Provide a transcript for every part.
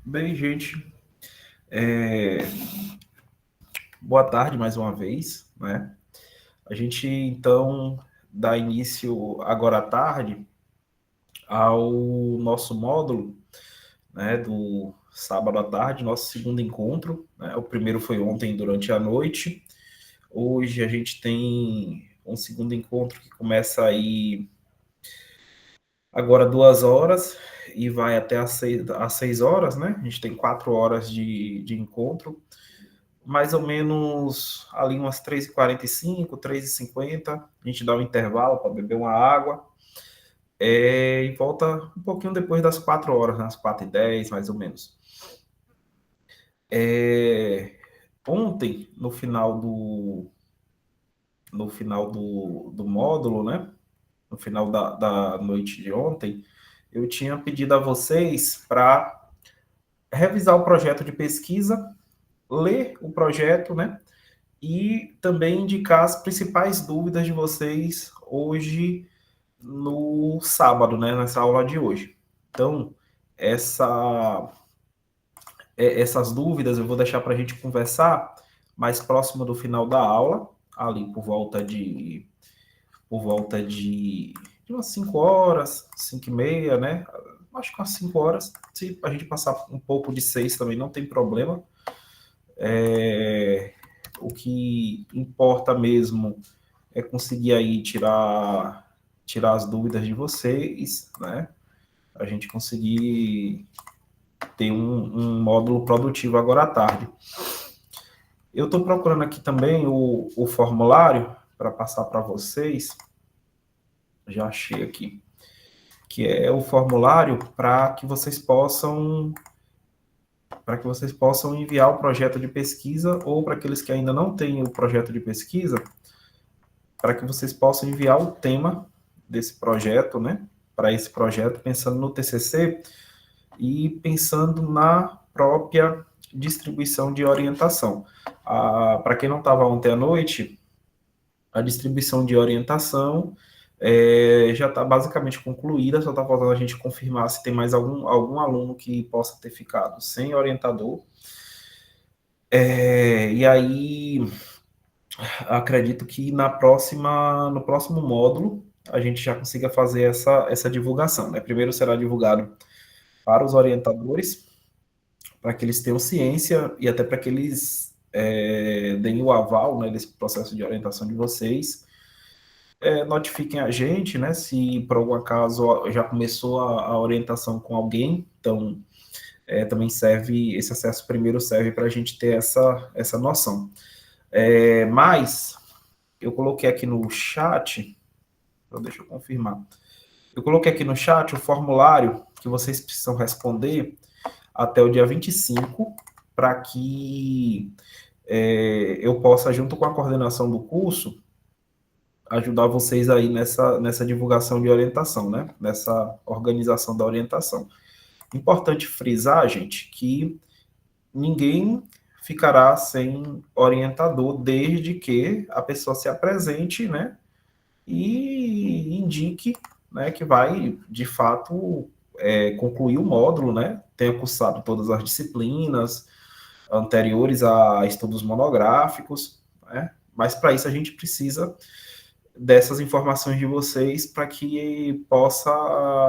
Bem, gente, é, boa tarde mais uma vez, né? A gente, então, dá início agora à tarde ao nosso módulo, né, do sábado à tarde, nosso segundo encontro, né? O primeiro foi ontem durante a noite. Hoje a gente tem um segundo encontro que começa aí agora 2 horas e vai até às 6 horas, né? A gente tem 4 horas de encontro. Mais ou menos ali umas 3h45, 3h50, a gente dá um intervalo para beber uma água, e volta um pouquinho depois das 4 horas, né, às 4h10, mais ou menos. Ontem, no final do módulo, né, no final da noite de ontem, eu tinha pedido a vocês para revisar o projeto de pesquisa, ler o projeto, né, e também indicar as principais dúvidas de vocês hoje no sábado, né, nessa aula de hoje. Então, essa, essas dúvidas eu vou deixar para a gente conversar mais próximo do final da aula, ali por volta de umas 5 horas, 5h30, né? Acho que umas 5 horas. Se a gente passar um pouco de 6 também não tem problema. O que importa mesmo é conseguir aí tirar as dúvidas de vocês, né? A gente conseguir ter um módulo produtivo agora à tarde. Eu estou procurando aqui também o formulário para passar para vocês. Já achei aqui. Que é o formulário para que vocês possam enviar o projeto de pesquisa, ou para aqueles que ainda não têm o projeto de pesquisa, para que vocês possam enviar o tema desse projeto, né? Para esse projeto, pensando no TCC e pensando na própria distribuição de orientação. Para quem não estava ontem à noite, a distribuição de orientação já está basicamente concluída, só está faltando a gente confirmar se tem mais algum aluno que possa ter ficado sem orientador. E aí, acredito que no próximo módulo, a gente já consiga fazer essa divulgação, né? Primeiro será divulgado para os orientadores, para que eles tenham ciência e até para que eles deem o aval, né, desse processo de orientação de vocês. Notifiquem a gente, né, se por algum acaso já começou a orientação com alguém. Então, também esse acesso primeiro serve para a gente ter essa noção. Mas, eu coloquei aqui no chat, então deixa eu confirmar. Eu coloquei aqui no chat o formulário que vocês precisam responder até o dia 25, para que eu possa, junto com a coordenação do curso, ajudar vocês aí nessa divulgação de orientação, né? Nessa organização da orientação. Importante frisar, gente, que ninguém ficará sem orientador desde que a pessoa se apresente, né? E indique, né, que vai, de fato, concluir o módulo, né? Tenha cursado todas as disciplinas anteriores a estudos monográficos, né? Mas para isso a gente precisa dessas informações de vocês para que possa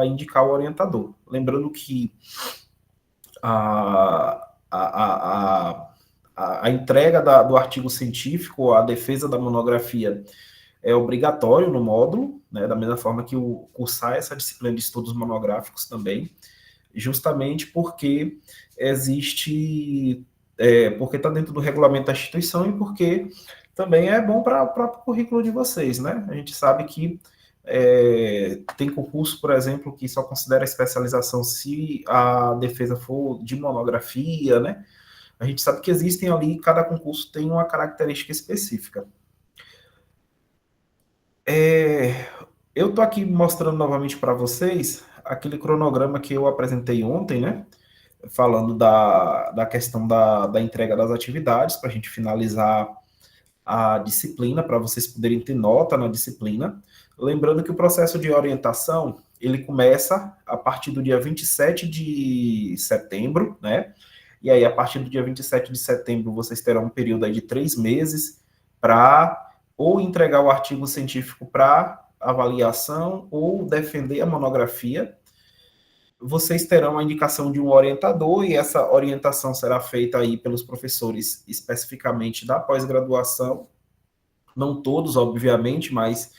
indicar o orientador. Lembrando que a, a, a, a entrega do artigo científico, a defesa da monografia, é obrigatório no módulo, né, da mesma forma que o cursar essa disciplina de estudos monográficos também, justamente porque porque está dentro do regulamento da instituição, e porque também é bom para o próprio currículo de vocês, né? A gente sabe que tem concurso, por exemplo, que só considera especialização se a defesa for de monografia, né? A gente sabe que existem ali, cada concurso tem uma característica específica. Eu estou aqui mostrando novamente para vocês aquele cronograma que eu apresentei ontem, né? Falando da questão da entrega das atividades, para a gente finalizar a disciplina, para vocês poderem ter nota na disciplina. Lembrando que o processo de orientação, ele começa a partir do dia 27 de setembro, né? E aí, a partir do dia 27 de setembro, vocês terão um período aí de 3 meses para ou entregar o artigo científico para avaliação ou defender a monografia. Vocês terão a indicação de um orientador e essa orientação será feita aí pelos professores especificamente da pós-graduação, não todos, obviamente, mas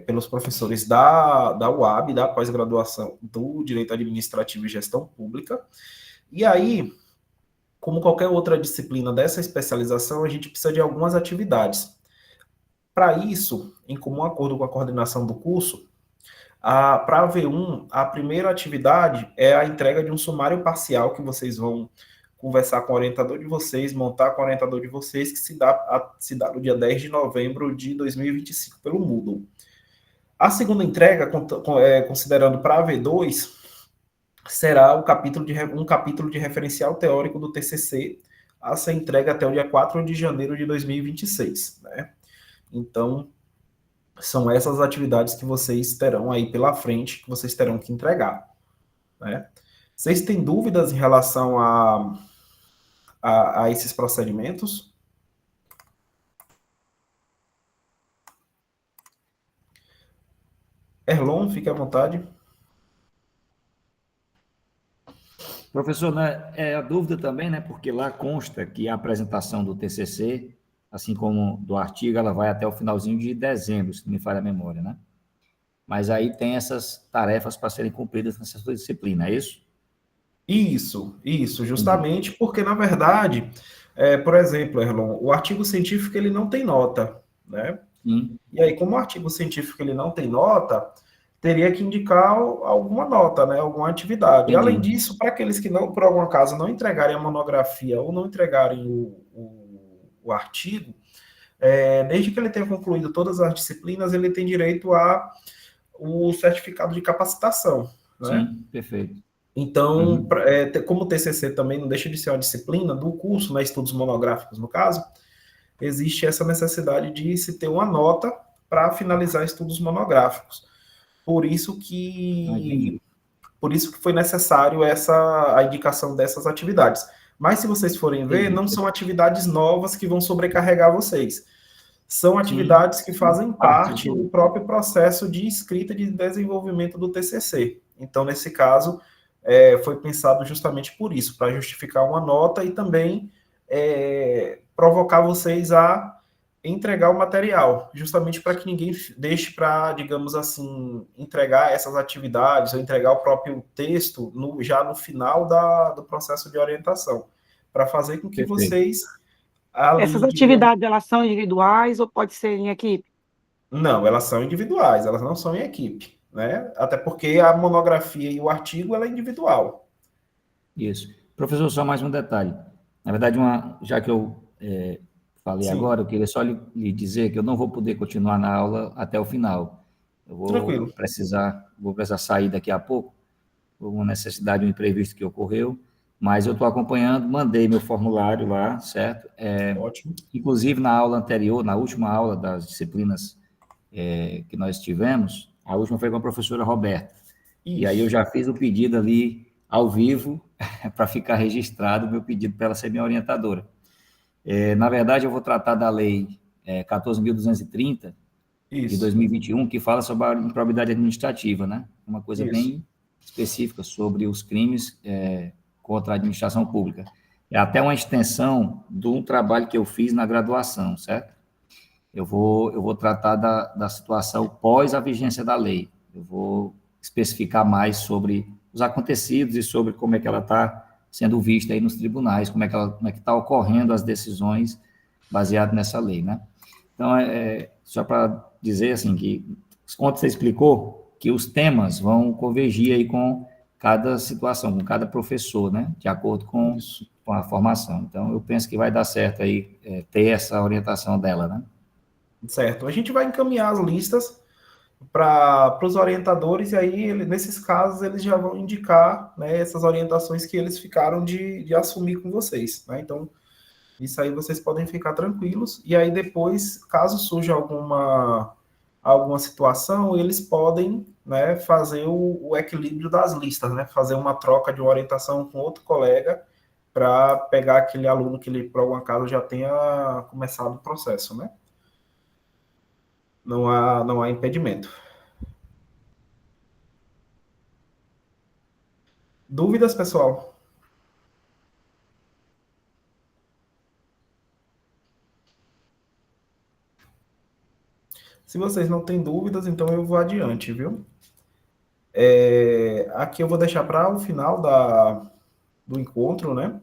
pelos professores da UAB, da pós-graduação do Direito Administrativo e Gestão Pública. E aí, como qualquer outra disciplina dessa especialização, a gente precisa de algumas atividades. Para isso, em comum acordo com a coordenação do curso, para a V1, a primeira atividade é a entrega de um sumário parcial que vocês vão conversar com o orientador de vocês, montar com o orientador de vocês, que se dá no dia 10 de novembro de 2025 pelo Moodle. A segunda entrega, considerando para a V2, será um capítulo de referencial teórico do TCC a ser entregue até o dia 4 de janeiro de 2026, né? Então, são essas atividades que vocês terão aí pela frente, que vocês terão que entregar, né? Vocês têm dúvidas em relação a esses procedimentos? Erlon, fique à vontade. Professor, né, a dúvida também, né, porque lá consta que a apresentação do TCC, assim como do artigo, ela vai até o finalzinho de dezembro, se não me falha a memória, né? Mas aí tem essas tarefas para serem cumpridas nessa sua disciplina, é isso? Isso, justamente porque, na verdade, por exemplo, Erlon, o artigo científico ele não tem nota, né? Sim. E aí, como o artigo científico ele não tem nota, teria que indicar alguma nota, né? Alguma atividade. Entendi. Além disso, para aqueles que não, por algum acaso, não entregarem a monografia ou não entregarem o artigo, desde que ele tenha concluído todas as disciplinas, ele tem direito a o certificado de capacitação, né? Sim, perfeito. Então, como o TCC também não deixa de ser uma disciplina do curso, né, estudos monográficos no caso, existe essa necessidade de se ter uma nota para finalizar estudos monográficos. Por isso que foi necessário a indicação dessas atividades. Mas se vocês forem ver, não são atividades novas que vão sobrecarregar vocês. São atividades que fazem parte do próprio processo de escrita e de desenvolvimento do TCC. Então, nesse caso, foi pensado justamente por isso, para justificar uma nota e também provocar vocês a entregar o material, justamente para que ninguém deixe para, digamos assim, entregar essas atividades ou entregar o próprio texto já no final do processo de orientação, para fazer com que vocês... Essas atividades, elas são individuais ou pode ser em equipe? Não, elas são individuais, elas não são em equipe, né? Até porque a monografia e o artigo, ela é individual. Isso. Professor, só mais um detalhe. Na verdade, já que eu falei agora, eu queria só lhe dizer que eu não vou poder continuar na aula até o final. Eu vou precisar sair daqui a pouco, por uma necessidade, um imprevisto que ocorreu, mas eu estou acompanhando, mandei meu formulário lá, certo? Ótimo. Inclusive, na aula anterior, na última aula das disciplinas que nós tivemos, a última foi com a professora Roberta. Isso. E aí eu já fiz o pedido ali, ao vivo, para ficar registrado o meu pedido para ela ser minha orientadora. Na verdade, eu vou tratar da lei 14.230, de 2021, que fala sobre a improbidade administrativa, né? Uma coisa bem específica sobre os crimes contra a administração pública. É até uma extensão de um trabalho que eu fiz na graduação, certo? Eu vou tratar da situação pós a vigência da lei. Eu vou especificar mais sobre os acontecidos e sobre como é que ela está sendo vista aí nos tribunais, como é que está ocorrendo as decisões baseadas nessa lei, né? Então, só para dizer, assim, que, quando você explicou, que os temas vão convergir aí com cada situação, com cada professor, né? De acordo com a formação. Então, eu penso que vai dar certo aí ter essa orientação dela, né? Certo. A gente vai encaminhar as listas para os orientadores, e aí, nesses casos, eles já vão indicar, né, essas orientações que eles ficaram de assumir com vocês, né? Então, isso aí vocês podem ficar tranquilos, e aí depois, caso surja alguma alguma situação, eles podem, né, fazer o equilíbrio das listas, né, fazer uma troca de orientação com outro colega para pegar aquele aluno que ele, por algum acaso, já tenha começado o processo, né? Não há impedimento. Dúvidas, pessoal? Se vocês não têm dúvidas, então eu vou adiante, viu? Aqui eu vou deixar para o final do encontro, né?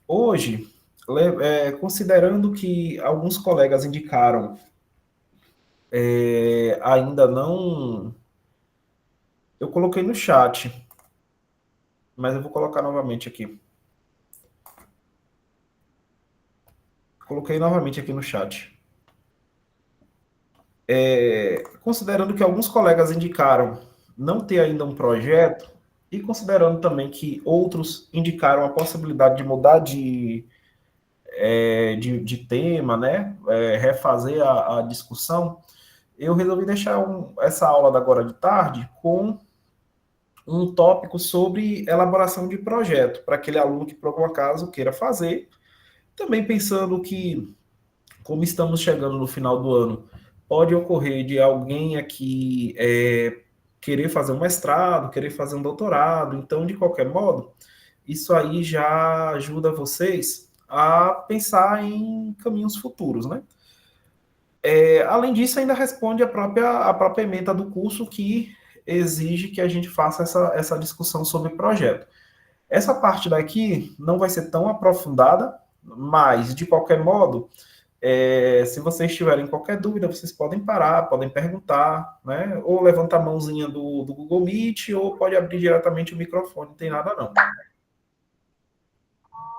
Hoje, considerando que alguns colegas indicaram ainda não... Eu coloquei no chat, mas eu vou colocar novamente aqui. Coloquei novamente aqui no chat. Considerando que alguns colegas indicaram não ter ainda um projeto, e considerando também que outros indicaram a possibilidade de mudar de tema, né? Refazer a discussão, eu resolvi deixar essa aula da agora de tarde com um tópico sobre elaboração de projeto, para aquele aluno que, por algum acaso, queira fazer. Também pensando que, como estamos chegando no final do ano, pode ocorrer de alguém aqui querer fazer um mestrado, querer fazer um doutorado. Então, de qualquer modo, isso aí já ajuda vocês a pensar em caminhos futuros, né? Além disso, ainda responde a própria ementa do curso, que exige que a gente faça essa discussão sobre projeto. Essa parte daqui não vai ser tão aprofundada, mas, de qualquer modo, se vocês tiverem qualquer dúvida, vocês podem parar, podem perguntar, né? Ou levanta a mãozinha do Google Meet, ou pode abrir diretamente o microfone, não tem nada não.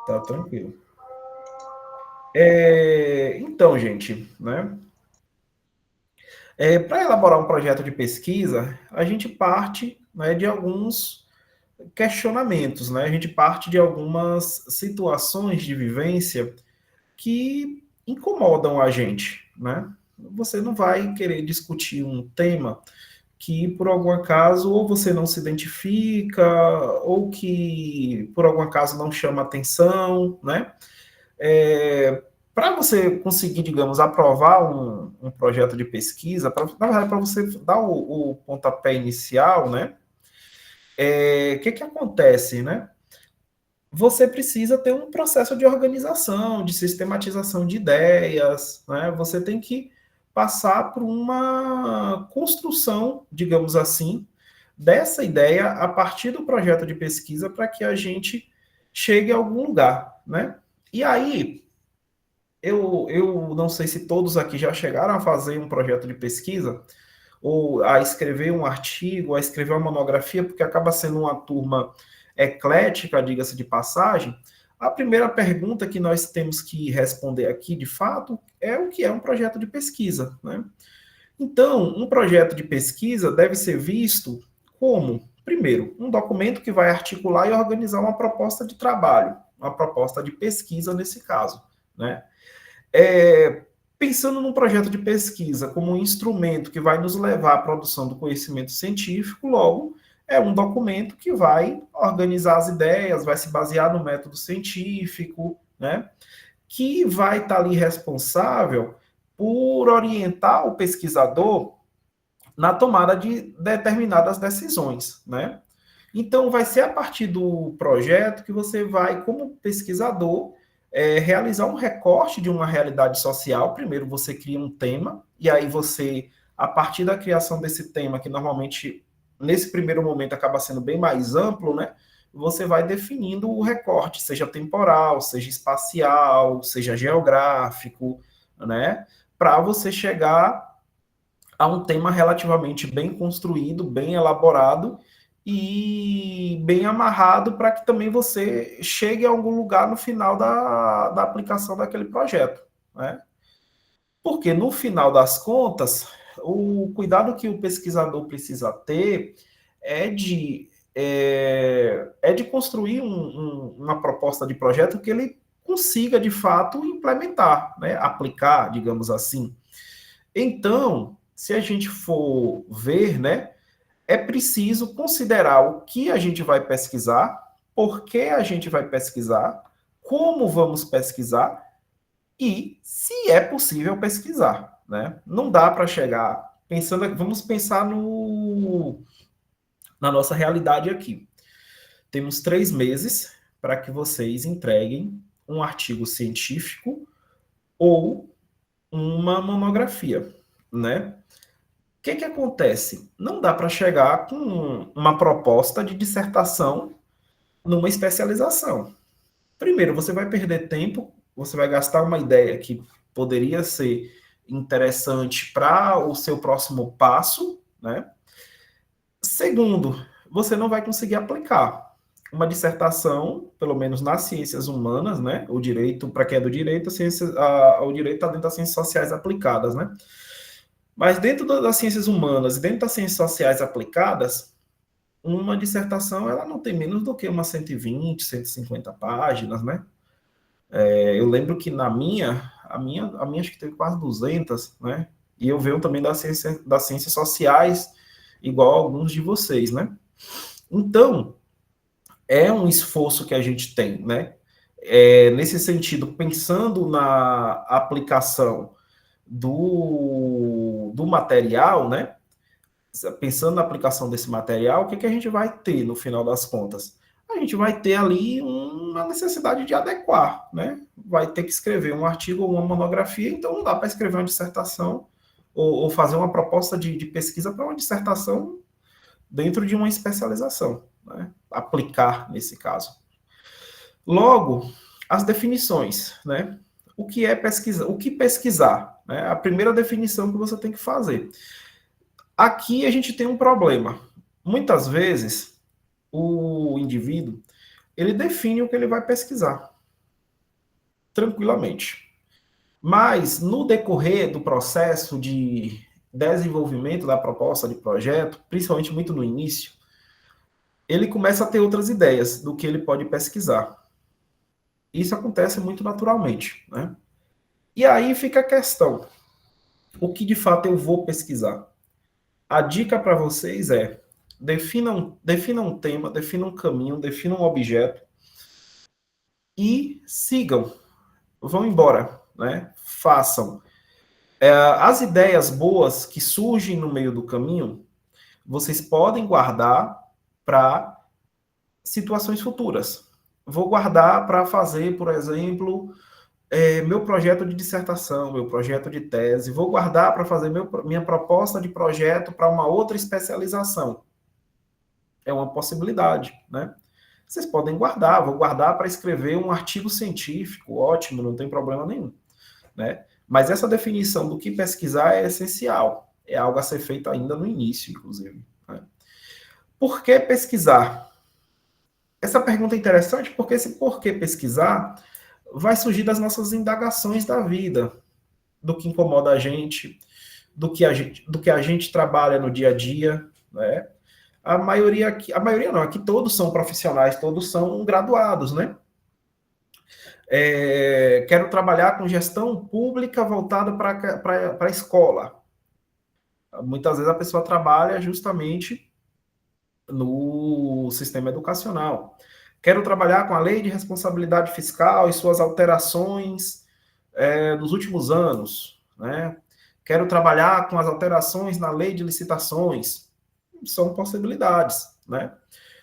Tá tranquilo. Então, gente, né? Para elaborar um projeto de pesquisa, a gente parte, né, de alguns questionamentos, né? A gente parte de algumas situações de vivência que incomodam a gente, né? Você não vai querer discutir um tema que, por algum acaso, ou você não se identifica, ou que, por algum acaso, não chama atenção, né? Para você conseguir, digamos, aprovar um projeto de pesquisa, na verdade, para você dar o pontapé inicial, né? Que acontece, né? Você precisa ter um processo de organização, de sistematização de ideias, né? Você tem que passar por uma construção, digamos assim, dessa ideia a partir do projeto de pesquisa para que a gente chegue a algum lugar, né? E aí, eu não sei se todos aqui já chegaram a fazer um projeto de pesquisa, ou a escrever um artigo, a escrever uma monografia, porque acaba sendo uma turma eclética, diga-se de passagem. A primeira pergunta que nós temos que responder aqui, de fato, é o que é um projeto de pesquisa, né? Então, um projeto de pesquisa deve ser visto como, primeiro, um documento que vai articular e organizar uma proposta de trabalho, uma proposta de pesquisa nesse caso, né? Pensando num projeto de pesquisa como um instrumento que vai nos levar à produção do conhecimento científico, logo, é um documento que vai organizar as ideias, vai se basear no método científico, né? Que vai estar ali responsável por orientar o pesquisador na tomada de determinadas decisões, né? Então, vai ser a partir do projeto que você vai, como pesquisador, realizar um recorte de uma realidade social. Primeiro, você cria um tema, e aí você, a partir da criação desse tema, que normalmente, nesse primeiro momento, acaba sendo bem mais amplo, né? Você vai definindo o recorte, seja temporal, seja espacial, seja geográfico, né? Para você chegar a um tema relativamente bem construído, bem elaborado e bem amarrado para que também você chegue a algum lugar no final da aplicação daquele projeto, né? Porque no final das contas, o cuidado que o pesquisador precisa ter é de construir uma proposta de projeto que ele consiga, de fato, implementar, né? Aplicar, digamos assim. Então, se a gente for ver, né, é preciso considerar o que a gente vai pesquisar, por que a gente vai pesquisar, como vamos pesquisar e se é possível pesquisar, né? Não dá para chegar pensando, vamos pensar na nossa realidade aqui. Temos 3 meses para que vocês entreguem um artigo científico ou uma monografia, né? O que acontece? Não dá para chegar com uma proposta de dissertação numa especialização. Primeiro, você vai perder tempo, você vai gastar uma ideia que poderia ser interessante para o seu próximo passo, né? Segundo, você não vai conseguir aplicar uma dissertação, pelo menos nas ciências humanas, né? O direito, para quem é do direito, o direito está dentro das ciências sociais aplicadas, né? Mas dentro das ciências humanas e dentro das ciências sociais aplicadas, uma dissertação ela não tem menos do que umas 120, 150 páginas, né? Eu lembro que a minha acho que teve quase 200, né? E eu venho também das ciências sociais, igual a alguns de vocês, né? Então, é um esforço que a gente tem, né? Nesse sentido, pensando na aplicação do material, né? Pensando na aplicação desse material, o que a gente vai ter no final das contas? A gente vai ter ali uma necessidade de adequar, né? Vai ter que escrever um artigo ou uma monografia, então não dá para escrever uma dissertação ou fazer uma proposta de pesquisa para uma dissertação dentro de uma especialização, né? Aplicar nesse caso. Logo, as definições, né? O que é pesquisar? O que pesquisar? Né? A primeira definição que você tem que fazer. Aqui a gente tem um problema. Muitas vezes, o indivíduo, ele define o que ele vai pesquisar, tranquilamente. Mas, no decorrer do processo de desenvolvimento da proposta de projeto, principalmente muito no início, ele começa a ter outras ideias do que ele pode pesquisar. Isso acontece muito naturalmente, né? E aí fica a questão, o que de fato eu vou pesquisar? A dica para vocês é, defina um tema, defina um caminho, defina um objeto e sigam, vão embora, né? Façam. As ideias boas que surgem no meio do caminho, vocês podem guardar para situações futuras. Vou guardar para fazer, por exemplo, meu projeto de dissertação, meu projeto de tese. Vou guardar para fazer minha proposta de projeto para uma outra especialização. É uma possibilidade, né? Vocês podem guardar, vou guardar para escrever um artigo científico, ótimo, não tem problema nenhum, né? Mas essa definição do que pesquisar é essencial, é algo a ser feito ainda no início, inclusive, né? Por que pesquisar? Essa pergunta é interessante porque esse por que pesquisar vai surgir das nossas indagações da vida, do que incomoda a gente, do que a gente trabalha no dia a dia, né? A maioria não, aqui todos são profissionais, todos são graduados, né? Quero trabalhar com gestão pública voltada para a escola. Muitas vezes a pessoa trabalha justamente no sistema educacional. Quero trabalhar com a lei de responsabilidade fiscal e suas alterações dos últimos anos, né? Quero trabalhar com as alterações na lei de licitações. São possibilidades, né?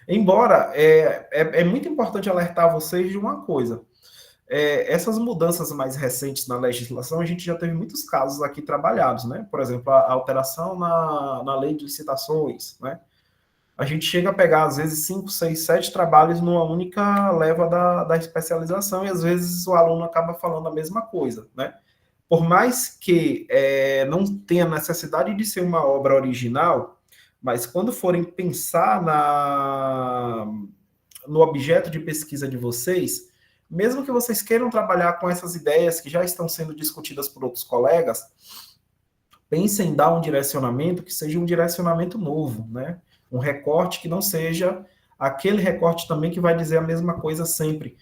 Embora é muito importante alertar vocês de uma coisa. Essas mudanças mais recentes na legislação, a gente já teve muitos casos aqui trabalhados, né? Por exemplo, a alteração na lei de licitações, né? A gente chega a pegar, às vezes, 5, 6, 7 trabalhos numa única leva da especialização e, às vezes, o aluno acaba falando a mesma coisa, né? Por mais que não tenha necessidade de ser uma obra original, mas quando forem pensar no objeto de pesquisa de vocês, mesmo que vocês queiram trabalhar com essas ideias que já estão sendo discutidas por outros colegas, pensem em dar um direcionamento que seja um direcionamento novo, né? Um recorte que não seja aquele recorte também que vai dizer a mesma coisa sempre.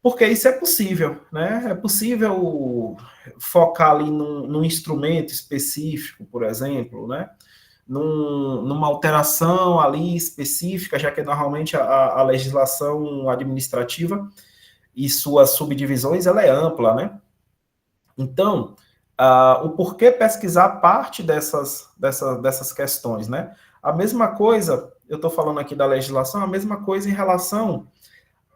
Porque isso é possível, né? É possível focar ali num instrumento específico, por exemplo, né? Numa alteração ali específica, já que normalmente a legislação administrativa e suas subdivisões, ela é ampla, né? Então, o porquê pesquisar parte dessas questões, né? A mesma coisa, eu estou falando aqui da legislação, a mesma coisa em relação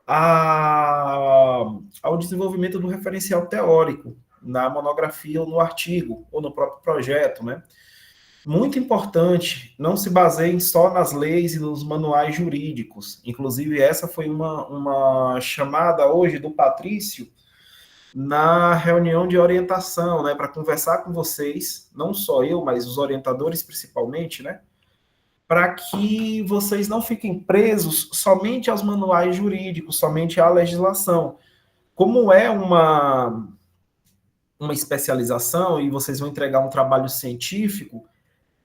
ao desenvolvimento do referencial teórico na monografia ou no artigo, ou no próprio projeto, né? Muito importante, não se baseiem só nas leis e nos manuais jurídicos. Inclusive, essa foi uma chamada hoje do Patrício na reunião de orientação, né, para conversar com vocês, não só eu, mas os orientadores principalmente, né, para que vocês não fiquem presos somente aos manuais jurídicos, somente à legislação. Como é uma especialização e vocês vão entregar um trabalho científico,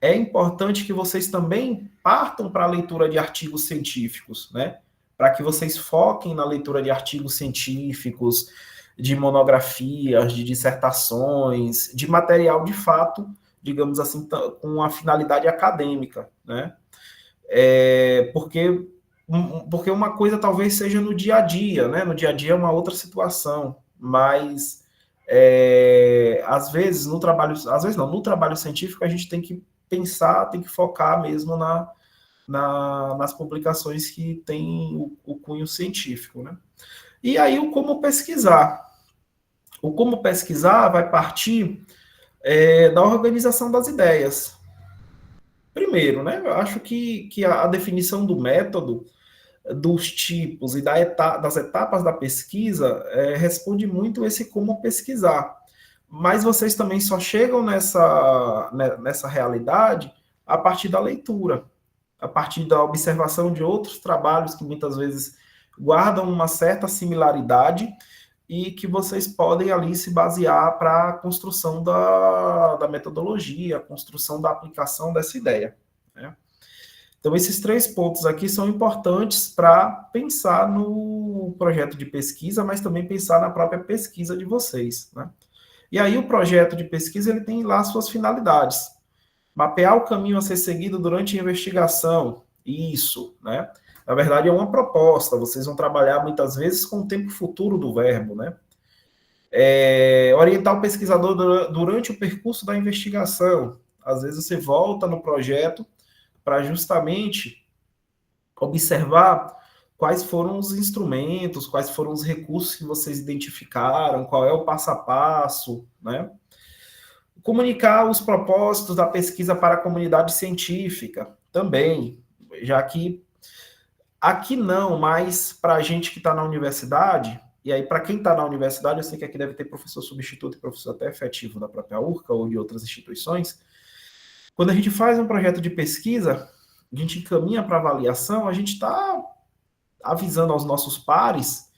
é importante que vocês também partam para a leitura de artigos científicos, né? Para que vocês foquem na leitura de artigos científicos, de monografias, de dissertações, de material de fato, digamos assim, com a finalidade acadêmica, né? Porque uma coisa talvez seja no dia a dia, né? No dia a dia é uma outra situação, mas às vezes no trabalho científico a gente tem que pensar, tem que focar mesmo nas publicações que têm o cunho científico, né? E aí o como pesquisar. O como pesquisar vai partir da organização das ideias. Primeiro, né? Eu acho que a definição do método, dos tipos e das etapas da pesquisa responde muito esse como pesquisar. Mas vocês também só chegam nessa realidade a partir da leitura, a partir da observação de outros trabalhos que muitas vezes guardam uma certa similaridade e que vocês podem ali se basear para a construção da metodologia, a construção da aplicação dessa ideia, né? Então, esses 3 pontos aqui são importantes para pensar no projeto de pesquisa, mas também pensar na própria pesquisa de vocês, né? E aí, o projeto de pesquisa, ele tem lá suas finalidades. Mapear o caminho a ser seguido durante a investigação. Isso, né? Na verdade, é uma proposta. Vocês vão trabalhar, muitas vezes, com o tempo futuro do verbo, né? Orientar o pesquisador durante o percurso da investigação. Às vezes, você volta no projeto para justamente observar quais foram os instrumentos, quais foram os recursos que vocês identificaram, qual é o passo a passo, né? Comunicar os propósitos da pesquisa para a comunidade científica, também, já que aqui não, mas para a gente que está na universidade, e aí para quem está na universidade, eu sei que aqui deve ter professor substituto e professor até efetivo da própria URCA ou de outras instituições. Quando a gente faz um projeto de pesquisa, a gente encaminha para avaliação, a gente está avisando aos nossos pares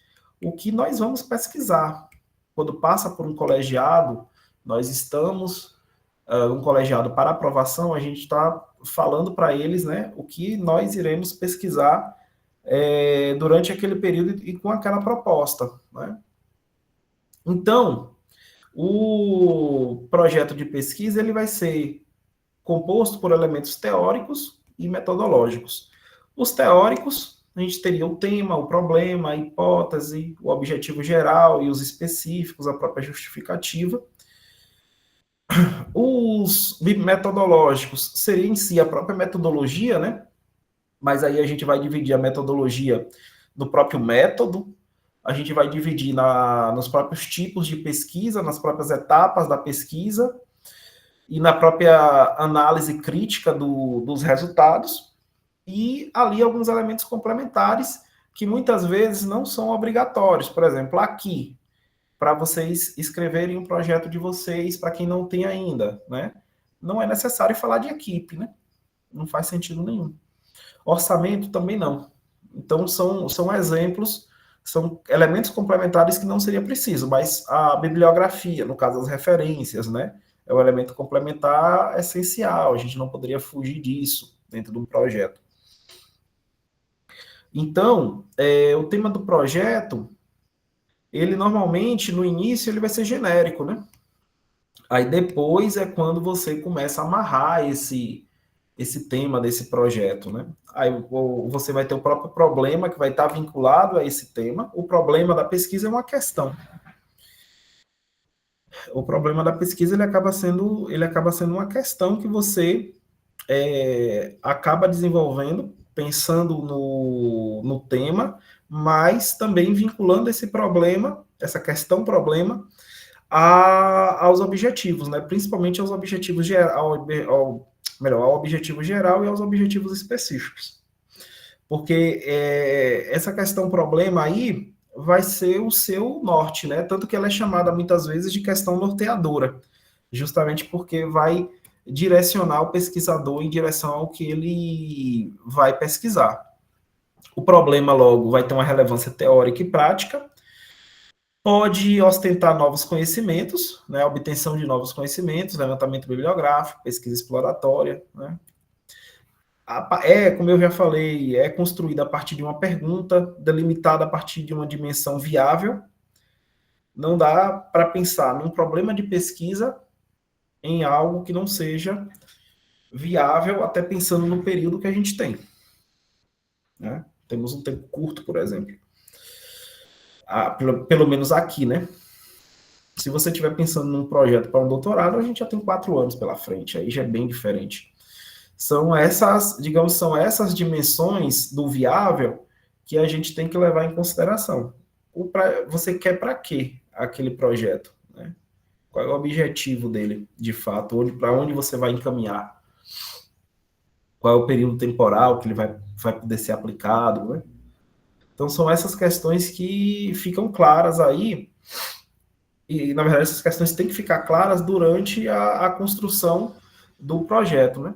o que nós vamos pesquisar. Quando passa por um colegiado, nós estamos, um colegiado para aprovação, a gente está falando para eles, né, o que nós iremos pesquisar durante aquele período e com aquela proposta, né? Então, o projeto de pesquisa ele vai ser composto por elementos teóricos e metodológicos. Os teóricos, a gente teria o tema, o problema, a hipótese, o objetivo geral e os específicos, a própria justificativa. Os metodológicos seria em si a própria metodologia, né? Mas aí a gente vai dividir a metodologia no próprio método, a gente vai dividir nos próprios tipos de pesquisa, nas próprias etapas da pesquisa, e na própria análise crítica dos resultados, e ali alguns elementos complementares que muitas vezes não são obrigatórios. Por exemplo, aqui, para vocês escreverem um projeto de vocês, para quem não tem ainda, né? Não é necessário falar de equipe, né? Não faz sentido nenhum. Orçamento também não. Então, são exemplos, são elementos complementares que não seria preciso, mas a bibliografia, no caso, as referências, né? É um elemento complementar essencial, a gente não poderia fugir disso dentro de um projeto. Então, o tema do projeto ele normalmente, no início, ele vai ser genérico, né? Aí depois é quando você começa a amarrar esse tema desse projeto, né? Aí você vai ter o próprio problema que vai estar vinculado a esse tema. O problema da pesquisa é uma questão. O problema da pesquisa ele acaba sendo uma questão que você acaba desenvolvendo, pensando no tema, mas também vinculando esse problema, essa questão problema, aos objetivos, né? Principalmente aos objetivos geral, ao objetivo geral e aos objetivos específicos. Porque essa questão problema aí vai ser o seu norte, né? Tanto que ela é chamada muitas vezes de questão norteadora, justamente porque vai direcionar o pesquisador em direção ao que ele vai pesquisar. O problema, logo, vai ter uma relevância teórica e prática, pode ostentar novos conhecimentos, né, obtenção de novos conhecimentos, levantamento bibliográfico, pesquisa exploratória, né. Como eu já falei, é construída a partir de uma pergunta, delimitada a partir de uma dimensão viável. Não dá para pensar num problema de pesquisa em algo que não seja viável, até pensando no período que a gente tem, né? Temos um tempo curto, por exemplo. Pelo menos aqui, né? Se você estiver pensando num projeto para um doutorado, a gente já tem 4 anos pela frente, aí já é bem diferente. São essas dimensões do viável que a gente tem que levar em consideração. Você quer para quê aquele projeto? Né? Qual é o objetivo dele, de fato? Para onde você vai encaminhar? Qual é o período temporal que ele vai poder ser aplicado? Né? Então, são essas questões que ficam claras aí, e, na verdade, essas questões têm que ficar claras durante a construção do projeto, né?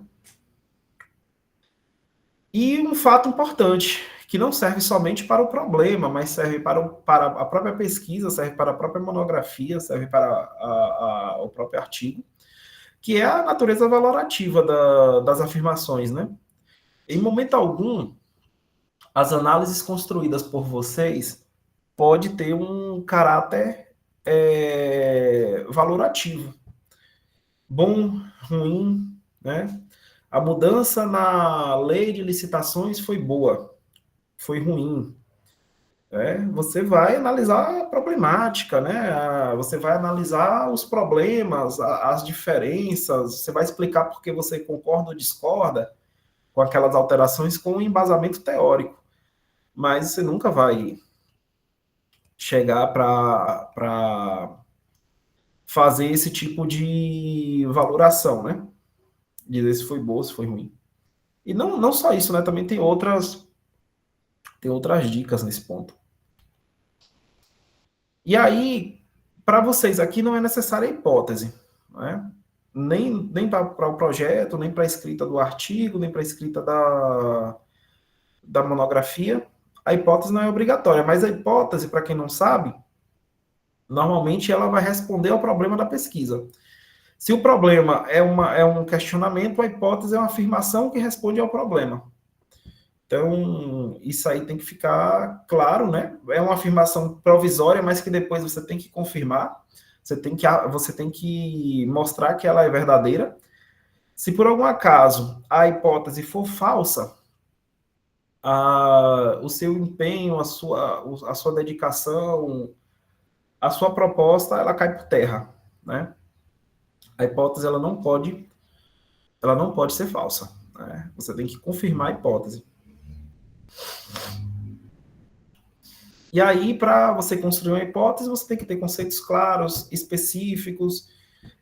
E um fato importante, que não serve somente para o problema, mas serve para a própria pesquisa, serve para a própria monografia, serve para o próprio artigo, que é a natureza valorativa das afirmações, né? Em momento algum, as análises construídas por vocês pode ter um caráter valorativo. Bom, ruim, né? A mudança na lei de licitações foi boa, foi ruim. Você vai analisar a problemática, né? Você vai analisar os problemas, as diferenças, você vai explicar por que você concorda ou discorda com aquelas alterações com um embasamento teórico. Mas você nunca vai chegar para fazer esse tipo de valoração, né? Dizer se foi boa, se foi ruim. E não só isso, né? Também tem outras dicas nesse ponto. E aí, para vocês aqui não é necessária a hipótese, né? Nem para o projeto, nem para a escrita do artigo, nem para a escrita da monografia. A hipótese não é obrigatória, mas a hipótese, para quem não sabe, normalmente ela vai responder ao problema da pesquisa. Se o problema é um questionamento, a hipótese é uma afirmação que responde ao problema. Então, isso aí tem que ficar claro, né? É uma afirmação provisória, mas que depois você tem que confirmar, você tem que mostrar que ela é verdadeira. Se por algum acaso a hipótese for falsa, o seu empenho, a sua dedicação, a sua proposta, ela cai por terra, né? A hipótese ela não pode ser falsa, né? Você tem que confirmar a hipótese. E aí, para você construir uma hipótese, você tem que ter conceitos claros, específicos,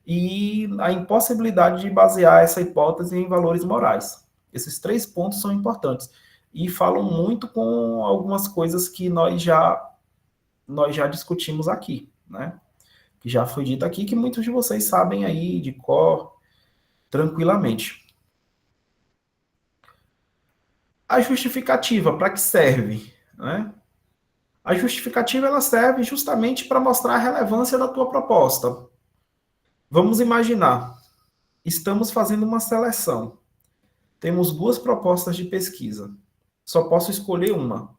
e a impossibilidade de basear essa hipótese em valores morais. Esses 3 pontos são importantes. E falam muito com algumas coisas que nós já discutimos aqui, né? Que já foi dito aqui, que muitos de vocês sabem aí de cor, tranquilamente. A justificativa, para que serve? Né? A justificativa ela serve justamente para mostrar a relevância da tua proposta. Vamos imaginar, estamos fazendo uma seleção. Temos 2 propostas de pesquisa. Só posso escolher uma.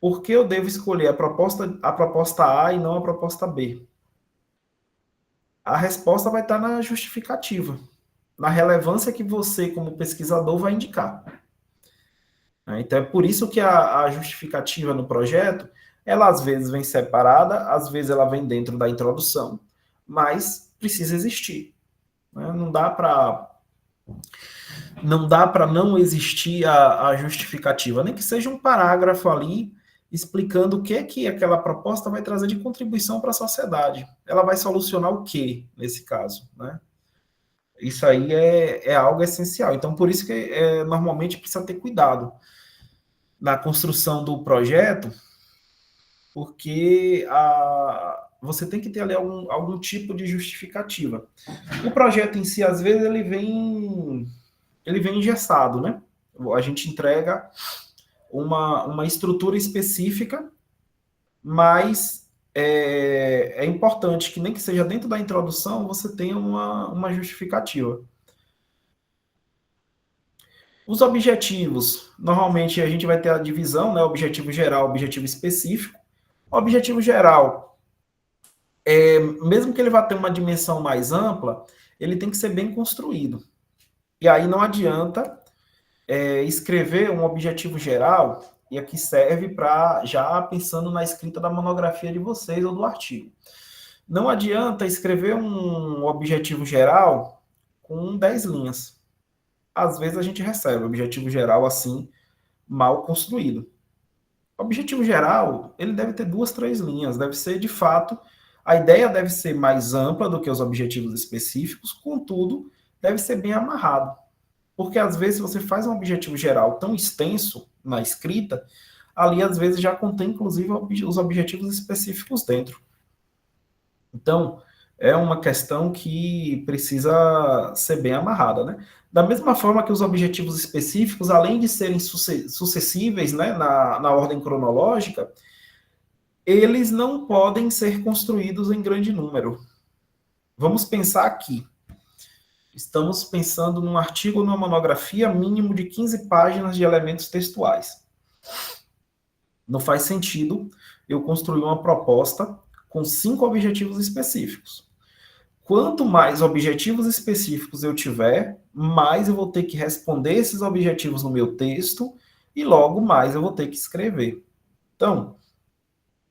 por que eu devo escolher a proposta A e não a proposta B? A resposta vai estar na justificativa, na relevância que você, como pesquisador, vai indicar. Então, é por isso que a justificativa no projeto, ela às vezes vem separada, às vezes ela vem dentro da introdução, mas precisa existir. Não dá para não existir a justificativa, nem que seja um parágrafo ali explicando o que aquela proposta vai trazer de contribuição para a sociedade. Ela vai solucionar o que nesse caso, né? Isso aí é algo essencial. Então, por isso que normalmente precisa ter cuidado na construção do projeto, porque você tem que ter ali algum tipo de justificativa. O projeto em si, às vezes, ele vem engessado, né? A gente entrega uma estrutura específica, mas é importante que nem que seja dentro da introdução, você tenha uma justificativa. Os objetivos, normalmente a gente vai ter a divisão, né? Objetivo geral, objetivo específico. O objetivo geral, mesmo que ele vá ter uma dimensão mais ampla, ele tem que ser bem construído. E aí não adianta escrever um objetivo geral, e aqui serve para já pensando na escrita da monografia de vocês ou do artigo. Não adianta escrever um objetivo geral com 10 linhas. Às vezes a gente recebe objetivo geral assim, mal construído. O objetivo geral, ele deve ter 2, 3 linhas, deve ser de fato, a ideia deve ser mais ampla do que os objetivos específicos, contudo, deve ser bem amarrado. Porque às vezes você faz um objetivo geral tão extenso na escrita, ali às vezes já contém inclusive os objetivos específicos dentro. Então, é uma questão que precisa ser bem amarrada, né? Da mesma forma que os objetivos específicos, além de serem sucessíveis, né, na ordem cronológica, eles não podem ser construídos em grande número. Vamos pensar aqui. Estamos pensando num artigo ou numa monografia mínimo de 15 páginas de elementos textuais. Não faz sentido eu construir uma proposta com 5 objetivos específicos. Quanto mais objetivos específicos eu tiver, mais eu vou ter que responder esses objetivos no meu texto e logo mais eu vou ter que escrever. Então,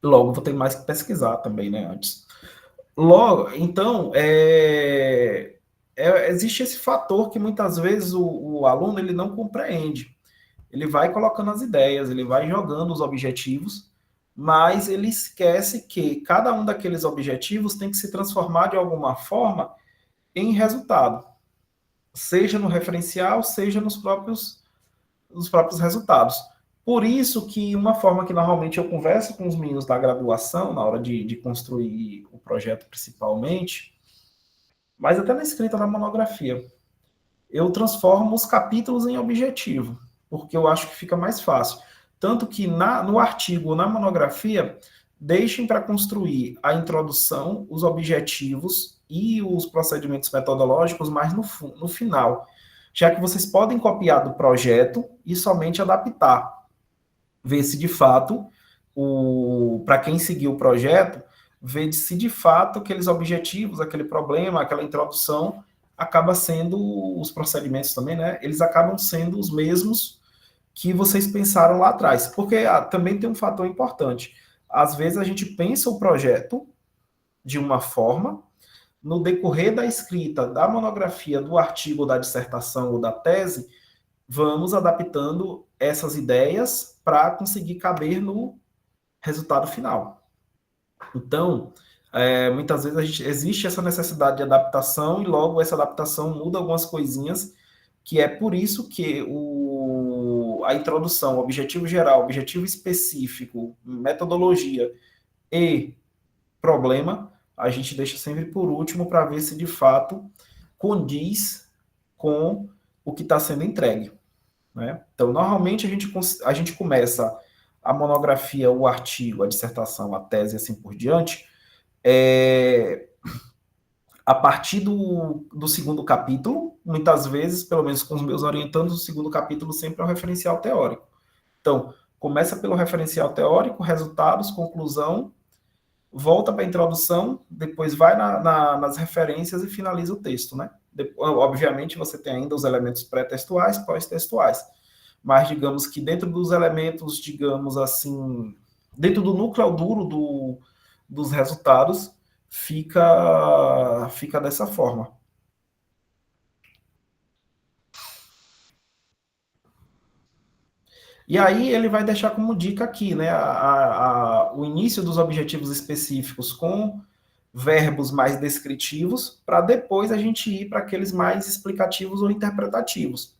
logo vou ter mais que pesquisar também, né, antes. Então, existe esse fator que muitas vezes o aluno ele não compreende. Ele vai colocando as ideias, ele vai jogando os objetivos, mas ele esquece que cada um daqueles objetivos tem que se transformar de alguma forma em resultado, seja no referencial, seja nos próprios resultados. Por isso que uma forma que normalmente eu converso com os meninos da graduação, na hora de construir o projeto principalmente, mas até na escrita da monografia, eu transformo os capítulos em objetivo, porque eu acho que fica mais fácil. Tanto que no artigo, na monografia, deixem para construir a introdução, os objetivos e os procedimentos metodológicos mais no final, já que vocês podem copiar do projeto e somente adaptar. Ver se de fato, para quem seguiu o projeto, ver se de fato aqueles objetivos, aquele problema, aquela introdução, acaba sendo, os procedimentos também, né? Eles acabam sendo os mesmos que vocês pensaram lá atrás. Porque também tem um fator importante. Às vezes a gente pensa o projeto de uma forma, no decorrer da escrita da monografia, do artigo, da dissertação ou da tese, vamos adaptando essas ideias para conseguir caber no resultado final. Então, muitas vezes existe essa necessidade de adaptação e logo essa adaptação muda algumas coisinhas, que é por isso que a introdução, objetivo geral, objetivo específico, metodologia e problema, a gente deixa sempre por último para ver se de fato condiz com o que está sendo entregue. Né? Então, normalmente a gente começa a monografia, o artigo, a dissertação, a tese e assim por diante, a partir do segundo capítulo, muitas vezes, pelo menos com os meus orientandos, o segundo capítulo sempre é um referencial teórico. Então, Começa pelo referencial teórico, resultados, conclusão, volta para a introdução, depois vai nas referências e finaliza o texto, né? Obviamente, você tem ainda os elementos pré-textuais, pós-textuais. Mas, digamos que dentro dos elementos, digamos assim, dentro do núcleo duro dos resultados, fica dessa forma. E aí ele vai deixar como dica aqui, né, o início dos objetivos específicos com verbos mais descritivos, para depois a gente ir para aqueles mais explicativos ou interpretativos.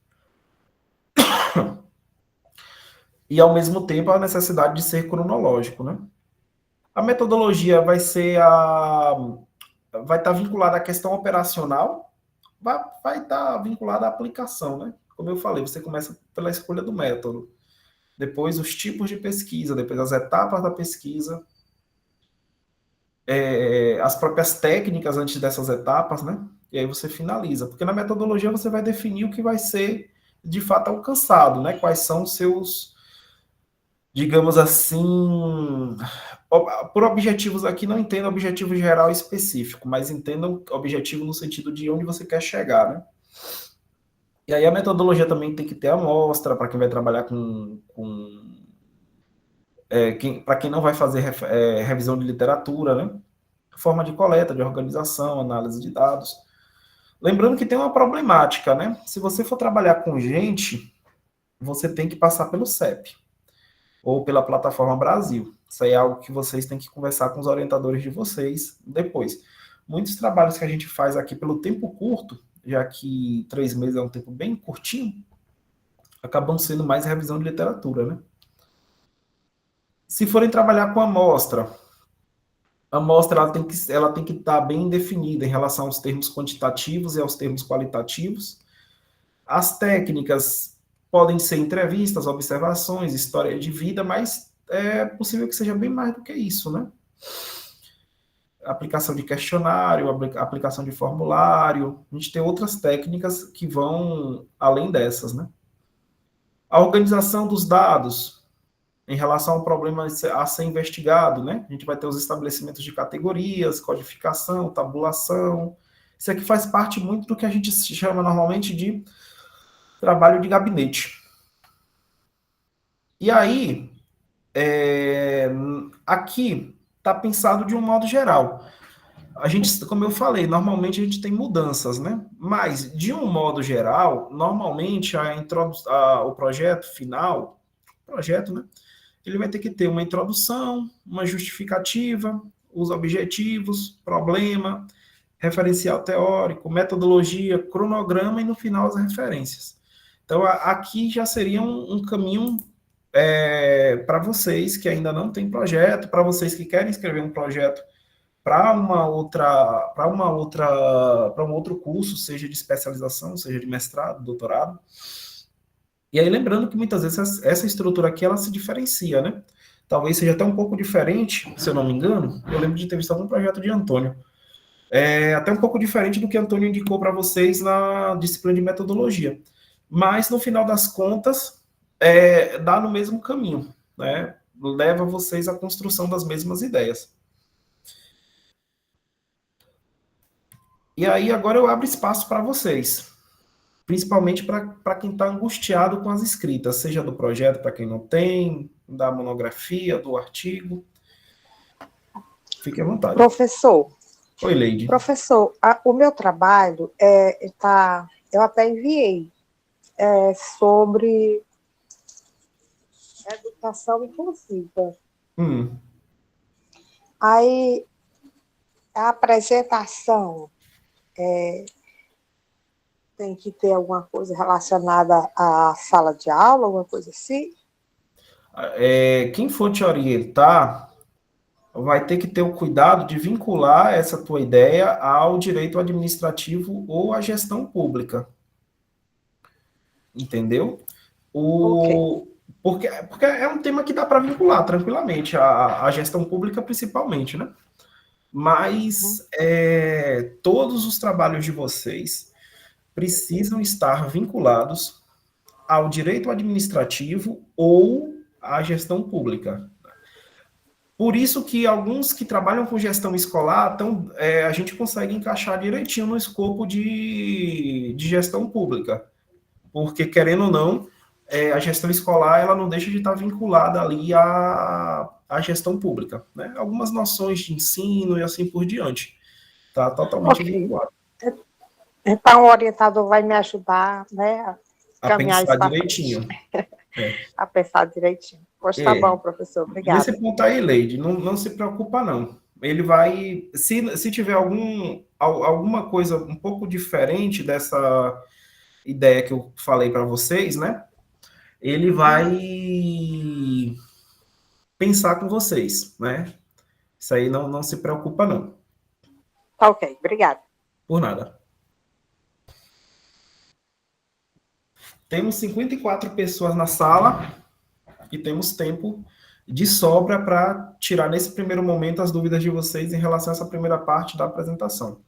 E, ao mesmo tempo, a necessidade de ser cronológico, né? A metodologia vai estar vinculada à questão operacional, vai estar vinculada à aplicação, né? Como eu falei, você começa pela escolha do método, depois os tipos de pesquisa, depois as etapas da pesquisa, as próprias técnicas antes dessas etapas, né? E aí você finaliza, porque na metodologia você vai definir o que vai ser de fato alcançado, né? Quais são os seus, digamos assim, por objetivos aqui, não entendo objetivo geral específico, mas entendam objetivo no sentido de onde você quer chegar, né? E aí a metodologia também tem que ter amostra para quem vai trabalhar para quem não vai fazer revisão de literatura, né? Forma de coleta, de organização, análise de dados. Lembrando que tem uma problemática, né? Se você for trabalhar com gente, você tem que passar pelo CEP ou pela plataforma Brasil. Isso aí é algo que vocês têm que conversar com os orientadores de vocês depois. Muitos trabalhos que a gente faz aqui pelo tempo curto, já que 3 meses é um tempo bem curtinho, acabam sendo mais revisão de literatura, né? Se forem trabalhar com amostra, a amostra ela tem que estar bem definida em relação aos termos quantitativos e aos termos qualitativos. As técnicas podem ser entrevistas, observações, história de vida, mas é possível que seja bem mais do que isso, né? Aplicação de questionário, aplicação de formulário, a gente tem outras técnicas que vão além dessas, né? A organização dos dados, em relação ao problema a ser investigado, né? A gente vai ter os estabelecimentos de categorias, codificação, tabulação. Isso aqui faz parte muito do que a gente chama normalmente de trabalho de gabinete. E aí, aqui está pensado de um modo geral. A gente, como eu falei, normalmente a gente tem mudanças, né? Mas, de um modo geral, normalmente o projeto final, né? Ele vai ter que ter uma introdução, uma justificativa, os objetivos, problema, referencial teórico, metodologia, cronograma e, no final, as referências. Então, aqui já seria um caminho para vocês que ainda não têm projeto, para vocês que querem escrever um projeto para um outro curso, seja de especialização, seja de mestrado, doutorado. E aí, lembrando que muitas vezes essa estrutura aqui, ela se diferencia, né? Talvez seja até um pouco diferente, se eu não me engano. Eu lembro de ter visto algum projeto de Antônio. Até um pouco diferente do que Antônio indicou para vocês na disciplina de metodologia. Mas, no final das contas, dá no mesmo caminho, né? Leva vocês à construção das mesmas ideias. E aí, agora eu abro espaço para vocês. Principalmente para quem está angustiado com as escritas, seja do projeto para quem não tem, da monografia, do artigo. Fique à vontade. Professor. Oi, Leide. Professor, o meu trabalho eu até enviei sobre educação inclusiva. Aí, a apresentação tem que ter alguma coisa relacionada à sala de aula, alguma coisa assim? Quem for te orientar vai ter que ter o cuidado de vincular essa tua ideia ao direito administrativo ou à gestão pública. Entendeu? Porque é um tema que dá para vincular tranquilamente, a gestão pública principalmente, né? Mas todos os trabalhos de vocês precisam estar vinculados ao direito administrativo ou à gestão pública. Por isso que alguns que trabalham com gestão escolar, a gente consegue encaixar direitinho no escopo de gestão pública. Porque, querendo ou não, a gestão escolar ela não deixa de estar vinculada ali à gestão pública. Né? Algumas noções de ensino e assim por diante. Está totalmente Ok. vinculado. Então, o orientador vai me ajudar, né, a A caminhar pensar isso para direitinho. a pensar direitinho. Pois tá bom, professor, obrigada. Nesse ponto aí, Leide, não se preocupa, não. Ele vai, se tiver alguma coisa um pouco diferente dessa ideia que eu falei para vocês, né? Ele vai pensar com vocês, né? Isso aí não se preocupa, não. Tá ok, obrigada. Por nada. Temos 54 pessoas na sala e temos tempo de sobra para tirar nesse primeiro momento as dúvidas de vocês em relação a essa primeira parte da apresentação.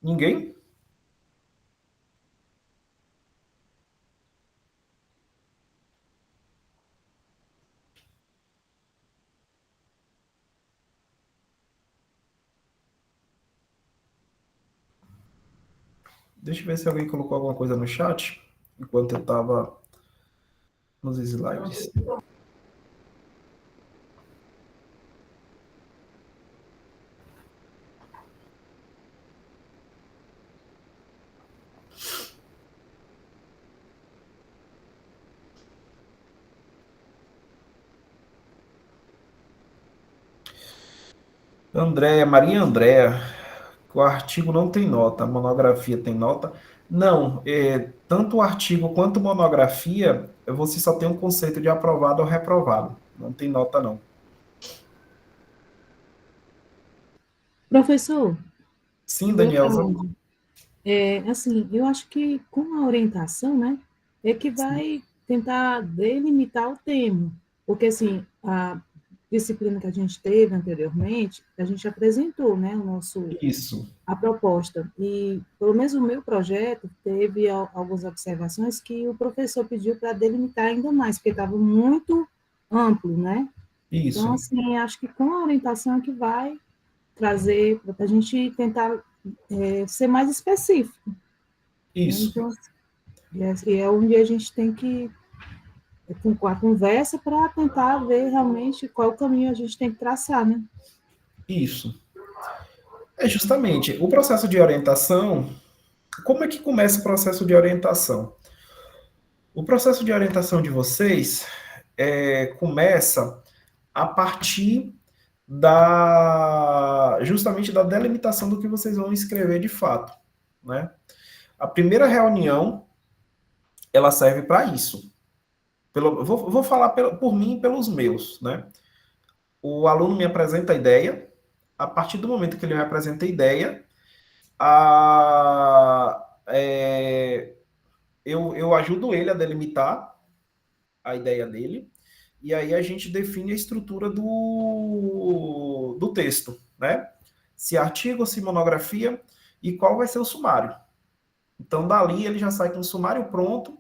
Ninguém? Deixa eu ver se alguém colocou alguma coisa no chat, enquanto eu estava nos slides. Maria Andréa, o artigo não tem nota, a monografia tem nota. Não, tanto o artigo quanto a monografia, você só tem um conceito de aprovado ou reprovado. Não tem nota, não. Professor, Sim, boa Danielza. tarde. Assim, eu acho que com a orientação, né, é que vai tentar delimitar o tema, porque, assim, a disciplina que a gente teve anteriormente, a gente apresentou, né, Isso. a proposta, e, pelo menos o meu projeto, teve algumas observações que o professor pediu para delimitar ainda mais, porque estava muito amplo, né? Isso. Então, assim, acho que com a orientação é que vai trazer, para a gente tentar ser mais específico. Isso. Então, é onde a gente tem que, com a conversa, para tentar ver realmente qual o caminho a gente tem que traçar, né? Isso. Justamente, o processo de orientação, como é que começa o processo de orientação? O processo de orientação de vocês começa a partir justamente da delimitação do que vocês vão escrever de fato, né? A primeira reunião, ela serve para isso. Vou falar por mim e pelos meus, né? O aluno me apresenta a ideia, a partir do momento que ele me apresenta a ideia, eu ajudo ele a delimitar a ideia dele, e aí a gente define a estrutura do texto, né? Se artigo, se monografia, e qual vai ser o sumário. Então, dali ele já sai com o sumário pronto,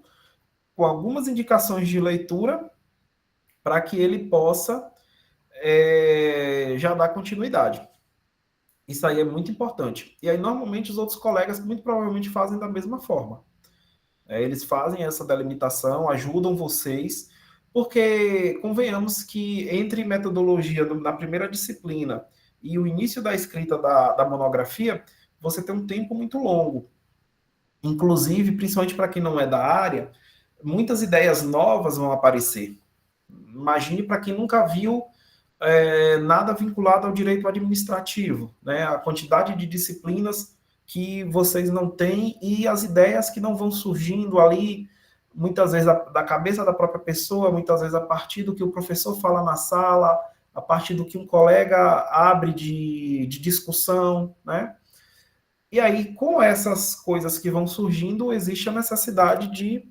com algumas indicações de leitura, para que ele possa já dar continuidade. Isso aí é muito importante. E aí, normalmente, os outros colegas muito provavelmente fazem da mesma forma. Eles fazem essa delimitação, ajudam vocês, porque convenhamos que entre metodologia na primeira disciplina e o início da escrita da monografia, você tem um tempo muito longo. Inclusive, principalmente para quem não é da área, muitas ideias novas vão aparecer. Imagine para quem nunca viu nada vinculado ao direito administrativo, né? A quantidade de disciplinas que vocês não têm e as ideias que não vão surgindo ali, muitas vezes da cabeça da própria pessoa, muitas vezes a partir do que o professor fala na sala, a partir do que um colega abre de discussão, né? E aí, com essas coisas que vão surgindo, existe a necessidade de,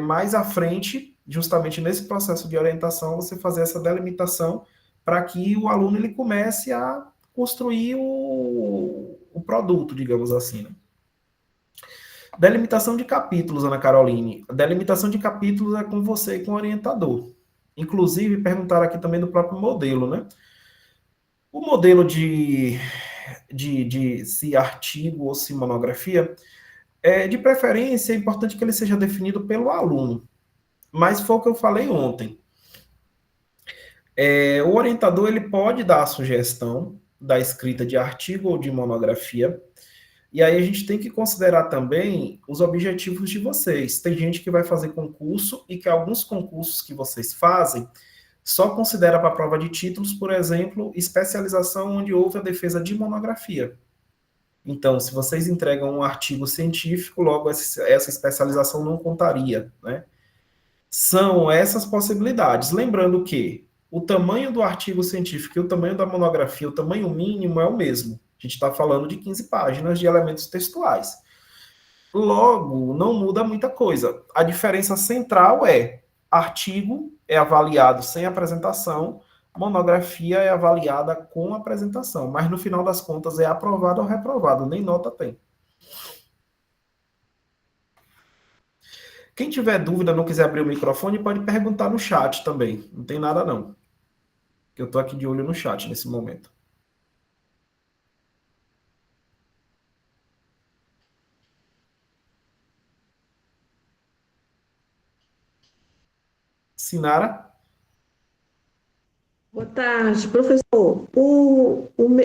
mais à frente, justamente nesse processo de orientação, você fazer essa delimitação para que o aluno ele comece a construir o produto, digamos assim, né? Delimitação de capítulos, Ana Caroline. Delimitação de capítulos é com você e com o orientador. Inclusive, perguntaram aqui também do próprio modelo, né? O modelo de se artigo ou se monografia, de preferência, é importante que ele seja definido pelo aluno. Mas foi o que eu falei ontem. O orientador ele pode dar a sugestão da escrita de artigo ou de monografia, e aí a gente tem que considerar também os objetivos de vocês. Tem gente que vai fazer concurso e que alguns concursos que vocês fazem só considera para a prova de títulos, por exemplo, especialização onde houve a defesa de monografia. Então, se vocês entregam um artigo científico, logo essa especialização não contaria, né? São essas possibilidades. Lembrando que o tamanho do artigo científico e o tamanho da monografia, o tamanho mínimo é o mesmo. A gente está falando de 15 páginas de elementos textuais. Logo, não muda muita coisa. A diferença central é artigo é avaliado sem apresentação, monografia é avaliada com apresentação, mas no final das contas é aprovado ou reprovado, nem nota tem. Quem tiver dúvida, não quiser abrir o microfone, pode perguntar no chat também. Não tem nada não. Eu estou aqui de olho no chat nesse momento. Sinara? Boa tarde, professor.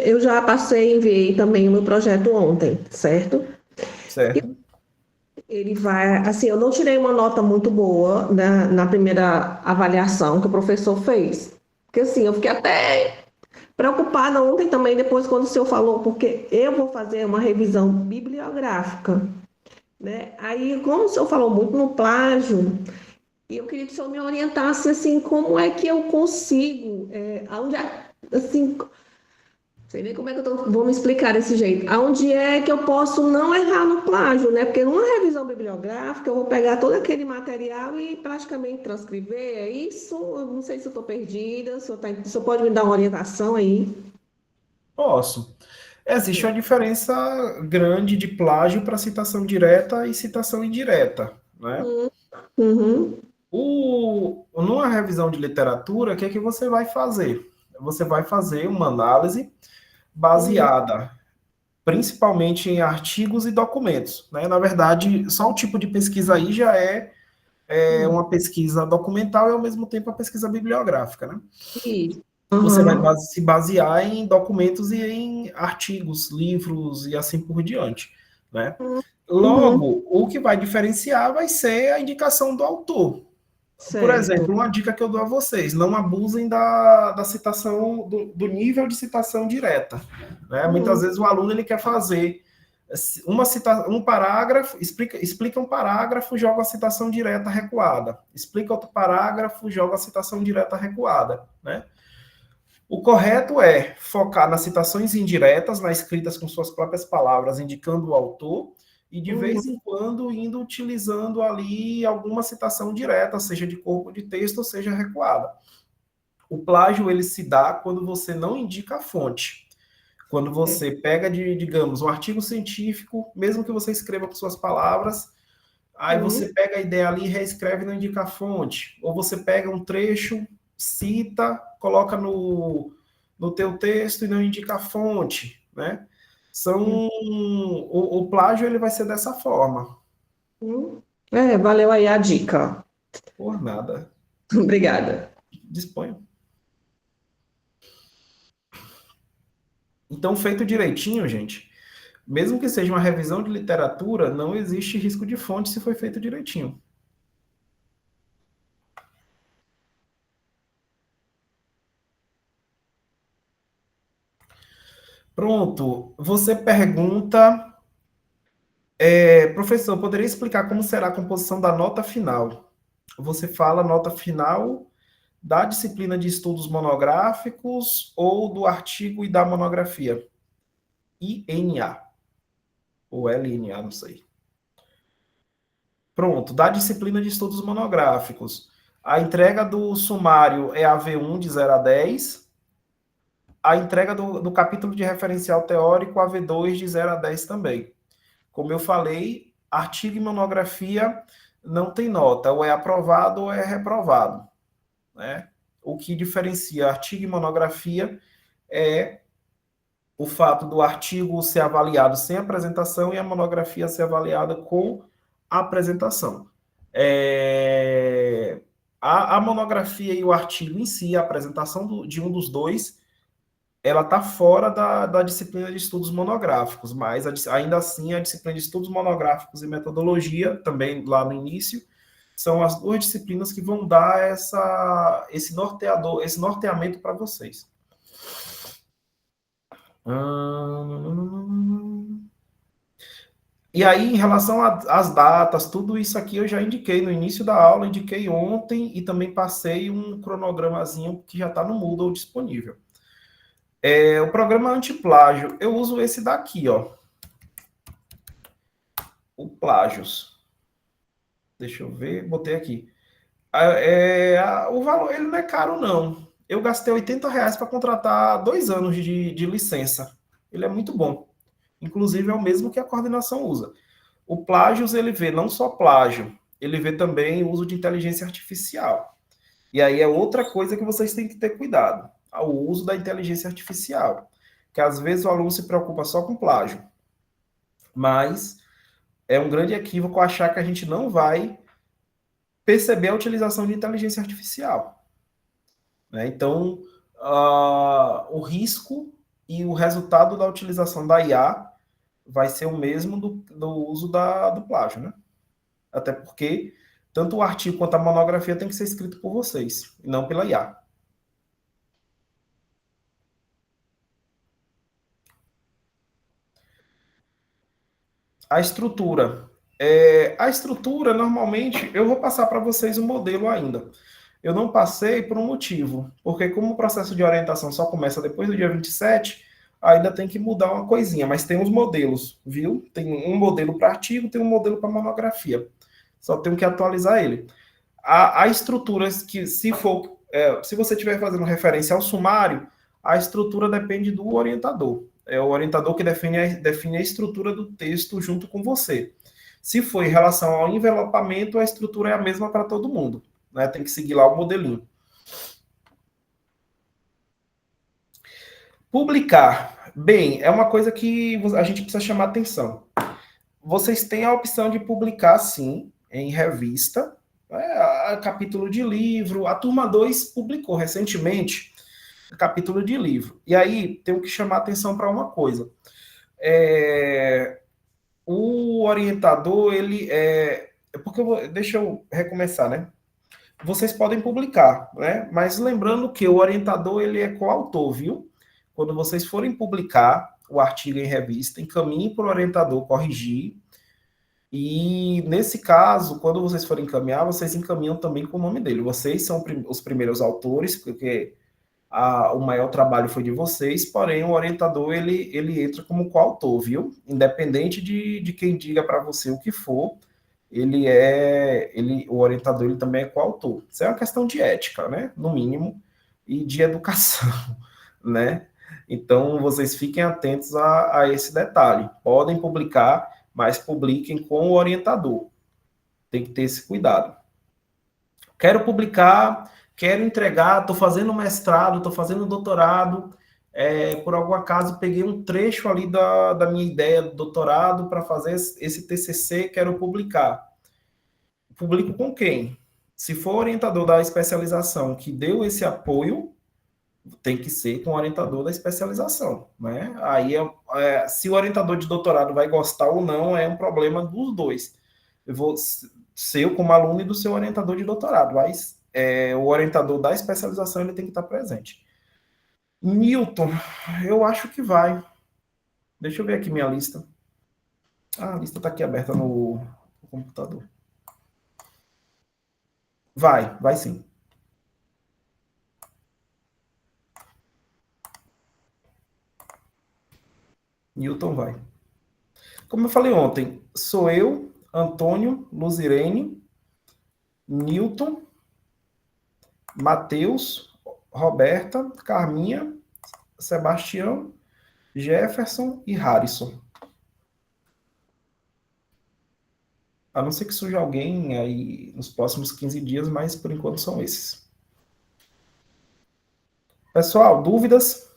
Eu já passei e enviei também o meu projeto ontem, certo? Certo. Ele vai, assim, eu não tirei uma nota muito boa na primeira avaliação que o professor fez. Porque, assim, eu fiquei até preocupada ontem também, depois quando o senhor falou, porque eu vou fazer uma revisão bibliográfica, né? Aí, como o senhor falou muito no plágio, e eu queria que o senhor me orientasse, assim, como é que eu consigo, assim, sei nem como é que vou me explicar desse jeito. Aonde é que eu posso não errar no plágio, né? Porque numa revisão bibliográfica eu vou pegar todo aquele material e praticamente transcrever, é isso? Eu não sei se eu estou perdida, o senhor pode me dar uma orientação aí? Posso. Existe uma diferença grande de plágio para citação direta e citação indireta, né? Uhum. Numa revisão de literatura, o que é que você vai fazer? Você vai fazer uma análise baseada principalmente em artigos e documentos, né? Na verdade, só o tipo de pesquisa aí já é uma pesquisa documental e, ao mesmo tempo, a pesquisa bibliográfica, né? Isso. Você vai Uhum. se basear em documentos e em artigos, livros e assim por diante, né? Uhum. Logo, o que vai diferenciar vai ser a indicação do autor. Por Certo. exemplo, uma dica que eu dou a vocês, não abusem da citação, do nível de citação direta, né? Muitas Uhum. vezes o aluno ele quer fazer um parágrafo, explica um parágrafo, joga a citação direta recuada. Explica outro parágrafo, joga a citação direta recuada, né? O correto é focar nas citações indiretas, nas escritas com suas próprias palavras, indicando o autor, e de Uhum. vez em quando indo utilizando ali alguma citação direta, seja de corpo de texto ou seja recuada. O plágio ele se dá quando você não indica a fonte. Quando você pega, digamos, um artigo científico, mesmo que você escreva com suas palavras, aí Uhum. você pega a ideia ali, reescreve e não indica a fonte. Ou você pega um trecho, cita, coloca no teu texto e não indica a fonte, né? O plágio ele vai ser dessa forma. Uhum. Valeu aí a dica. Por nada. Obrigada. Disponha. Então, feito direitinho, gente, mesmo que seja uma revisão de literatura, não existe risco de fonte se foi feito direitinho. Pronto. Você pergunta, professor, poderia explicar como será a composição da nota final? Você fala nota final da disciplina de estudos monográficos ou do artigo e da monografia? INA ou LNA, não sei. Pronto, da disciplina de estudos monográficos. A entrega do sumário é a V1 de 0 a 10. A entrega do capítulo de referencial teórico, a V2 de 0 a 10 também. Como eu falei, artigo e monografia não tem nota, ou é aprovado ou é reprovado, né? O que diferencia artigo e monografia é o fato do artigo ser avaliado sem apresentação e a monografia ser avaliada com apresentação. A monografia e o artigo em si, a apresentação de um dos dois, ela está fora da disciplina de estudos monográficos, mas ainda assim a disciplina de estudos monográficos e metodologia, também lá no início, são as duas disciplinas que vão dar esse norteamento para vocês. E aí, em relação às datas, tudo isso aqui eu já indiquei no início da aula, indiquei ontem e também passei um cronogramazinho que já está no Moodle disponível. O programa antiplágio, eu uso esse daqui, ó. O Plágios. Deixa eu ver, botei aqui. O valor, ele não é caro, não. Eu gastei R$80 para contratar 2 anos de licença. Ele é muito bom. Inclusive, é o mesmo que a coordenação usa. O Plágios, ele vê não só plágio, ele vê também o uso de inteligência artificial. E aí é outra coisa que vocês têm que ter cuidado. O uso da inteligência artificial. Que às vezes o aluno se preocupa só com plágio. Mas é um grande equívoco achar que a gente não vai perceber a utilização de inteligência artificial. Né? Então, o risco e o resultado da utilização da IA vai ser o mesmo do uso do plágio, né? Até porque tanto o artigo quanto a monografia tem que ser escrito por vocês, e não pela IA. A estrutura. A estrutura, normalmente, eu vou passar para vocês o modelo ainda. Eu não passei por um motivo, porque como o processo de orientação só começa depois do dia 27, ainda tem que mudar uma coisinha, mas tem os modelos, viu? Tem um modelo para artigo, tem um modelo para monografia. Só tenho que atualizar ele. A estrutura, que se você estiver fazendo referência ao sumário, a estrutura depende do orientador. É o orientador que define a estrutura do texto junto com você. Se for em relação ao envelopamento, a estrutura é a mesma para todo mundo. Né? Tem que seguir lá o modelinho. Publicar. Bem, é uma coisa que a gente precisa chamar atenção. Vocês têm a opção de publicar, sim, em revista, capítulo de livro. A turma 2 publicou recentemente capítulo de livro. E aí, tenho que chamar atenção para uma coisa. O orientador, ele deixa eu recomeçar, né? Vocês podem publicar, né? Mas lembrando que o orientador, ele é coautor, viu? Quando vocês forem publicar o artigo em revista, encaminhem para o orientador corrigir. E, nesse caso, quando vocês forem encaminhar, vocês encaminham também com o nome dele. Vocês são os primeiros autores, porque o maior trabalho foi de vocês, porém o orientador ele entra como coautor, viu? Independente de quem diga para você o que for, o orientador ele também é coautor. Isso é uma questão de ética, né? No mínimo, e de educação, né? Então, vocês fiquem atentos a esse detalhe. Podem publicar, mas publiquem com o orientador. Tem que ter esse cuidado. Quero publicar, quero entregar, estou fazendo mestrado, estou fazendo doutorado, por algum acaso peguei um trecho ali da minha ideia do doutorado para fazer esse TCC, quero publicar. Publico com quem? Se for orientador da especialização que deu esse apoio, tem que ser com o orientador da especialização, né? Aí, se o orientador de doutorado vai gostar ou não, é um problema dos dois. Eu vou ser como aluno e do seu orientador de doutorado, mas o orientador da especialização ele tem que estar presente. Newton, eu acho que vai. Deixa eu ver aqui minha lista. Ah, a lista está aqui aberta no computador. Vai sim. Newton vai. Como eu falei ontem, sou eu, Antônio, Luzirene, Newton, Matheus, Roberta, Carminha, Sebastião, Jefferson e Harrison. A não ser que surja alguém aí nos próximos 15 dias, mas por enquanto são esses. Pessoal, dúvidas?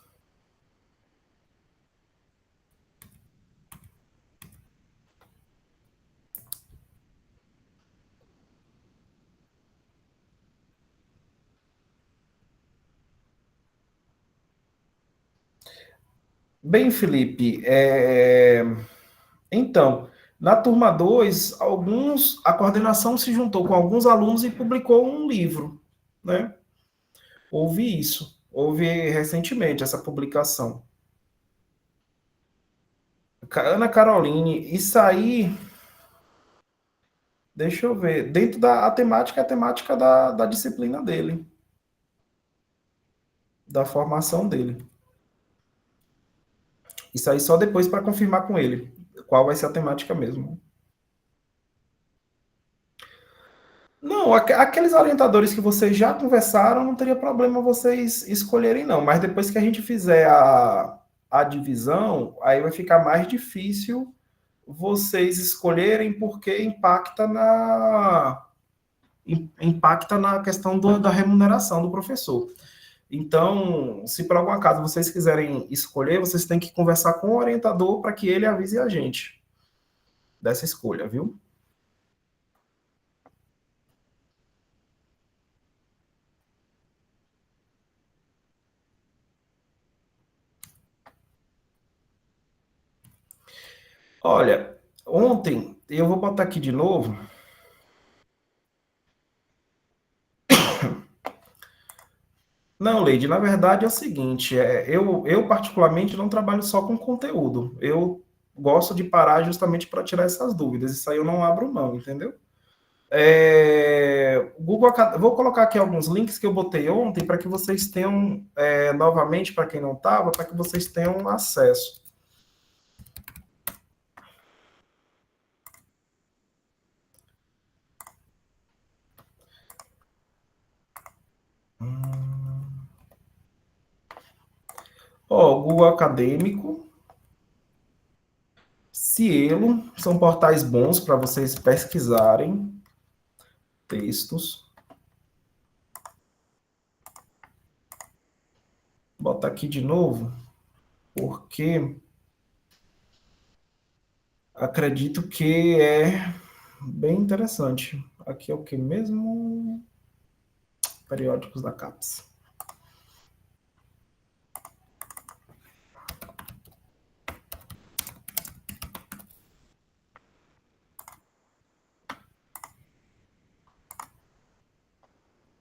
Bem, Felipe, então, na turma 2, a coordenação se juntou com alguns alunos e publicou um livro, né? Houve recentemente essa publicação. Ana Caroline, isso aí, deixa eu ver, dentro da temática, é a temática da disciplina dele, da formação dele. Isso aí só depois para confirmar com ele qual vai ser a temática mesmo. Não, aqueles orientadores que vocês já conversaram, não teria problema vocês escolherem, não. Mas depois que a gente fizer a divisão, aí vai ficar mais difícil vocês escolherem, porque impacta na questão da remuneração do professor. Então, se por algum acaso vocês quiserem escolher, vocês têm que conversar com o orientador para que ele avise a gente dessa escolha, viu? Olha, ontem, eu vou botar aqui de novo. Não, Leide, na verdade é o seguinte, eu particularmente não trabalho só com conteúdo, eu gosto de parar justamente para tirar essas dúvidas, isso aí eu não abro mão, entendeu? Vou colocar aqui alguns links que eu botei ontem para que vocês tenham, novamente, para quem não estava, para que vocês tenham acesso. Ó, Google Acadêmico, Cielo, são portais bons para vocês pesquisarem textos. Vou botar aqui de novo, porque acredito que é bem interessante. Aqui é o que mesmo? Periódicos da CAPES.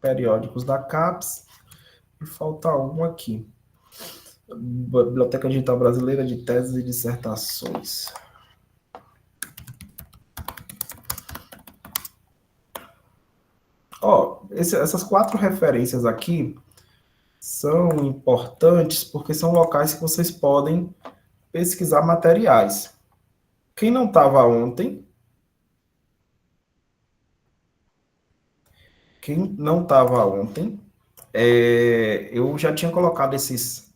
Periódicos da CAPES. E falta um aqui. Biblioteca Digital Brasileira de Teses e Dissertações. Ó, essas 4 referências aqui são importantes porque são locais que vocês podem pesquisar materiais. Quem não estava ontem, eu já tinha colocado esses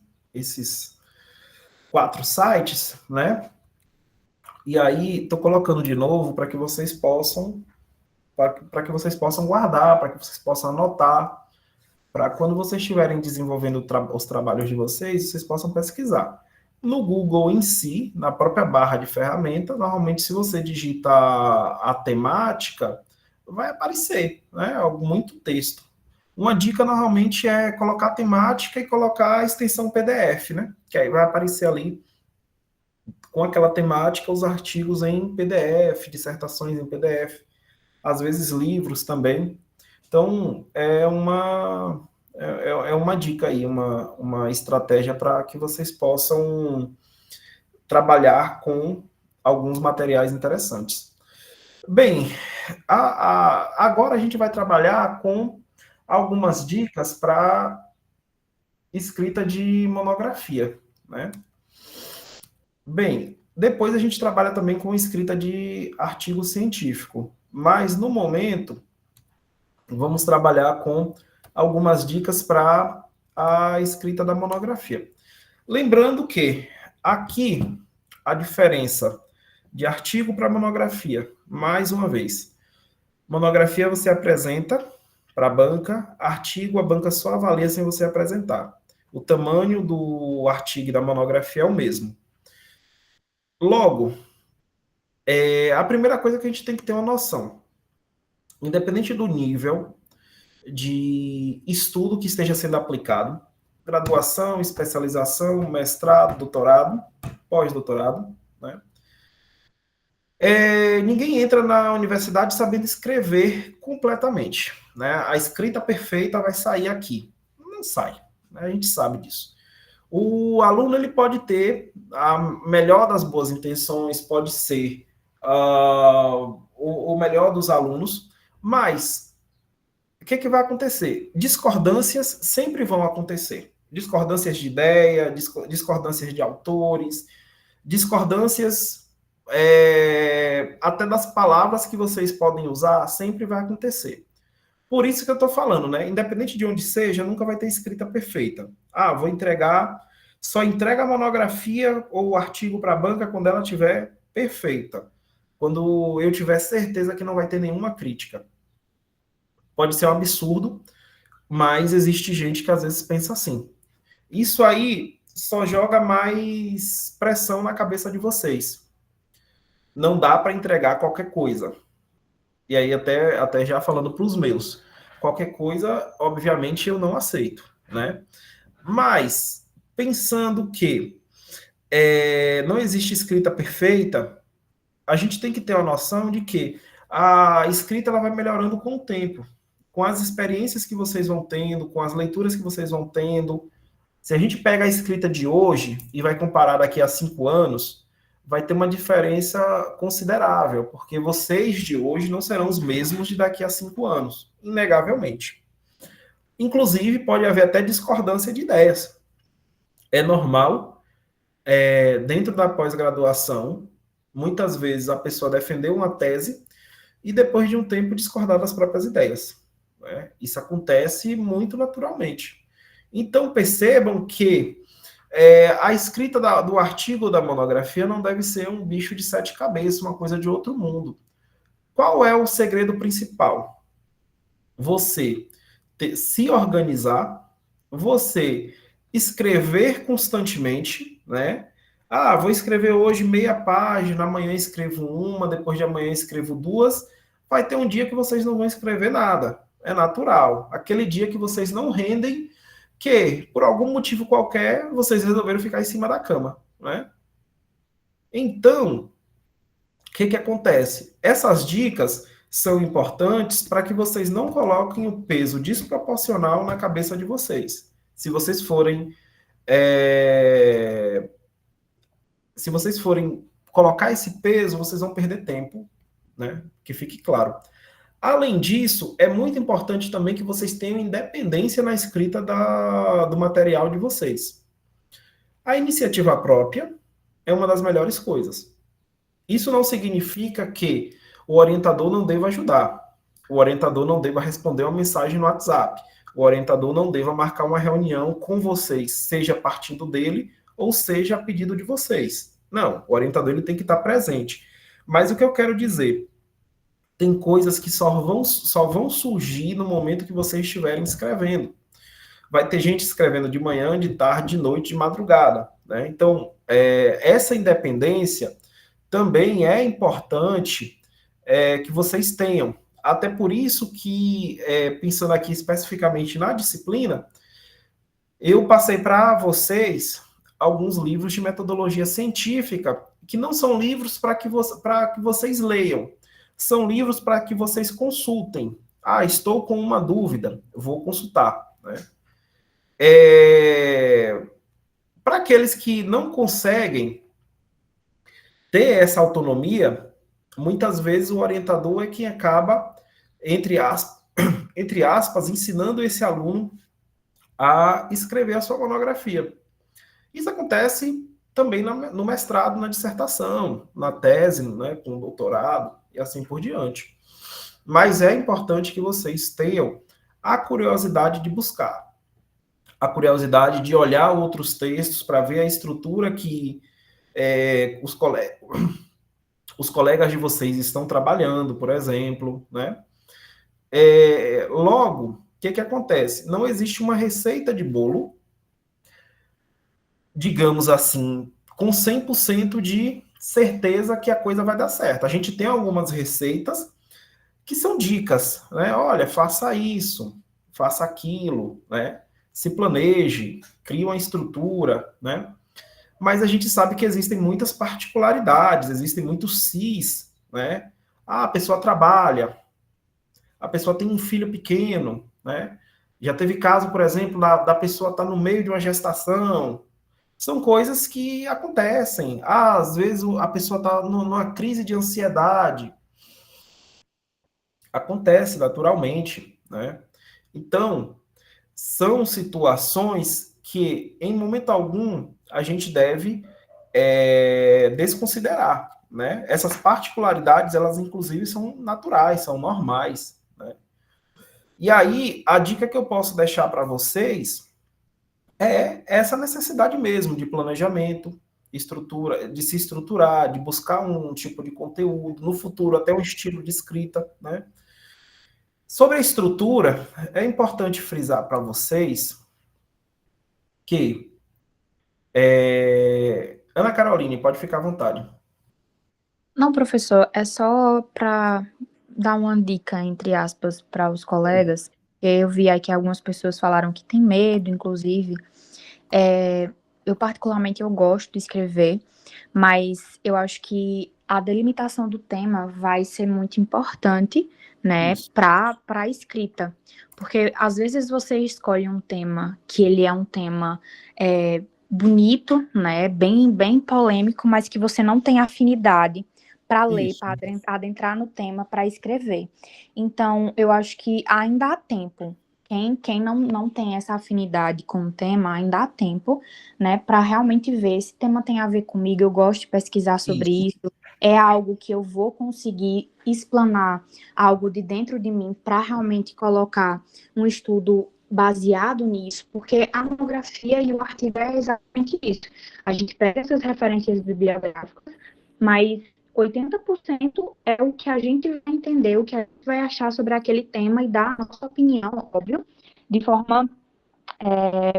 4 sites, né? E aí, estou colocando de novo para que vocês possam guardar, para que vocês possam anotar, para quando vocês estiverem desenvolvendo os trabalhos de vocês possam pesquisar. No Google em si, na própria barra de ferramenta, normalmente se você digita a temática, vai aparecer, né? Muito texto. Uma dica normalmente é colocar a temática e colocar a extensão PDF, né? Que aí vai aparecer ali com aquela temática os artigos em PDF, dissertações em PDF, às vezes livros também. Então, é uma dica aí, uma estratégia para que vocês possam trabalhar com alguns materiais interessantes. Bem, agora a gente vai trabalhar com algumas dicas para escrita de monografia, né? Bem, depois a gente trabalha também com escrita de artigo científico, mas no momento vamos trabalhar com algumas dicas para a escrita da monografia. Lembrando que aqui a diferença de artigo para monografia, mais uma vez, monografia você apresenta para a banca, artigo a banca só avalia sem você apresentar. O tamanho do artigo e da monografia é o mesmo. Logo, a primeira coisa que a gente tem que ter uma noção, independente do nível de estudo que esteja sendo aplicado, graduação, especialização, mestrado, doutorado, pós-doutorado, né? Ninguém entra na universidade sabendo escrever completamente, né? A escrita perfeita vai sair aqui. Não sai, né? A gente sabe disso. O aluno ele pode ter a melhor das boas intenções, pode ser o melhor dos alunos, mas o que vai acontecer? Discordâncias sempre vão acontecer. Discordâncias de ideia, discordâncias de autores, discordâncias até das palavras que vocês podem usar, sempre vai acontecer. Por isso que eu estou falando, né? Independente de onde seja, nunca vai ter escrita perfeita. Vou entregar, só entrega a monografia ou o artigo para a banca quando ela estiver perfeita. Quando eu tiver certeza que não vai ter nenhuma crítica. Pode ser um absurdo, mas existe gente que às vezes pensa assim. Isso aí só joga mais pressão na cabeça de vocês. Não dá para entregar qualquer coisa. E aí, até já falando para os meus, qualquer coisa, obviamente, eu não aceito, né? Mas, pensando que não existe escrita perfeita, a gente tem que ter a noção de que a escrita ela vai melhorando com o tempo, com as experiências que vocês vão tendo, com as leituras que vocês vão tendo. Se a gente pega a escrita de hoje e vai comparar daqui a 5 anos, vai ter uma diferença considerável, porque vocês de hoje não serão os mesmos de daqui a 5 anos, inegavelmente. Inclusive, pode haver até discordância de ideias. É normal, dentro da pós-graduação, muitas vezes a pessoa defender uma tese e depois de um tempo discordar das próprias ideias, né? Isso acontece muito naturalmente. Então, percebam que a escrita do artigo da monografia não deve ser um bicho de 7 cabeças, uma coisa de outro mundo. Qual é o segredo principal? Você se organizar, você escrever constantemente, né? Vou escrever hoje meia página, amanhã escrevo uma, depois de amanhã escrevo 2. Vai ter um dia que vocês não vão escrever nada. É natural. Aquele dia que vocês não rendem, que, por algum motivo qualquer, vocês resolveram ficar em cima da cama, né? Então, o que acontece? Essas dicas são importantes para que vocês não coloquem o peso desproporcional na cabeça de vocês. Se vocês forem colocar esse peso, vocês vão perder tempo, né? Que fique claro. Além disso, é muito importante também que vocês tenham independência na escrita do material de vocês. A iniciativa própria é uma das melhores coisas. Isso não significa que o orientador não deva ajudar, o orientador não deva responder uma mensagem no WhatsApp, o orientador não deva marcar uma reunião com vocês, seja partindo dele ou seja a pedido de vocês. Não, o orientador ele tem que estar presente. Mas o que eu quero dizer, tem coisas que só vão surgir no momento que vocês estiverem escrevendo. Vai ter gente escrevendo de manhã, de tarde, de noite, de madrugada, né? Então, essa independência também é importante que vocês tenham. Até por isso que, pensando aqui especificamente na disciplina, eu passei para vocês alguns livros de metodologia científica, que não são livros para que vocês leiam, são livros para que vocês consultem. Estou com uma dúvida, vou consultar, né? Para aqueles que não conseguem ter essa autonomia, muitas vezes o orientador é quem acaba, entre aspas, ensinando esse aluno a escrever a sua monografia. Isso acontece também no mestrado, na dissertação, na tese, né, com o doutorado e assim por diante. Mas é importante que vocês tenham a curiosidade de buscar, a curiosidade de olhar outros textos para ver a estrutura que os colegas de vocês estão trabalhando, por exemplo, né? Logo, o que acontece? Não existe uma receita de bolo, digamos assim, com 100% de certeza que a coisa vai dar certo. A gente tem algumas receitas que são dicas, né? Olha, faça isso, faça aquilo, né? Se planeje, crie uma estrutura, né? Mas a gente sabe que existem muitas particularidades, existem muitos sis, né? Ah, a pessoa trabalha, a pessoa tem um filho pequeno, né? Já teve caso, por exemplo, da pessoa estar no meio de uma gestação. São coisas que acontecem. Ah, às vezes a pessoa está numa crise de ansiedade. Acontece naturalmente, né? Então, são situações que, em momento algum, a gente deve desconsiderar, né? Essas particularidades, elas inclusive são naturais, são normais, né? E aí, a dica que eu posso deixar para vocês é essa necessidade mesmo de planejamento, estrutura, de se estruturar, de buscar um tipo de conteúdo, no futuro até um estilo de escrita, né? Sobre a estrutura, é importante frisar para vocês que Ana Caroline, pode ficar à vontade. Não, professor, é só para dar uma dica, entre aspas, para os colegas. Eu vi aí que algumas pessoas falaram que tem medo, inclusive. Eu, particularmente, eu gosto de escrever, mas eu acho que a delimitação do tema vai ser muito importante, né, para a escrita. Porque, às vezes, você escolhe um tema que ele é um tema bonito, né, bem polêmico, mas que você não tem afinidade para ler, para adentrar no tema, para escrever. Então, eu acho que ainda há tempo. Quem não tem essa afinidade com o tema, ainda há tempo, né, para realmente ver esse tema tem a ver comigo, eu gosto de pesquisar sobre isso, é algo que eu vou conseguir explanar algo de dentro de mim para realmente colocar um estudo baseado nisso, porque a monografia e o artigo é exatamente isso. A gente pega essas referências bibliográficas, mas 80% é o que a gente vai entender, o que a gente vai achar sobre aquele tema e dar a nossa opinião, óbvio, de forma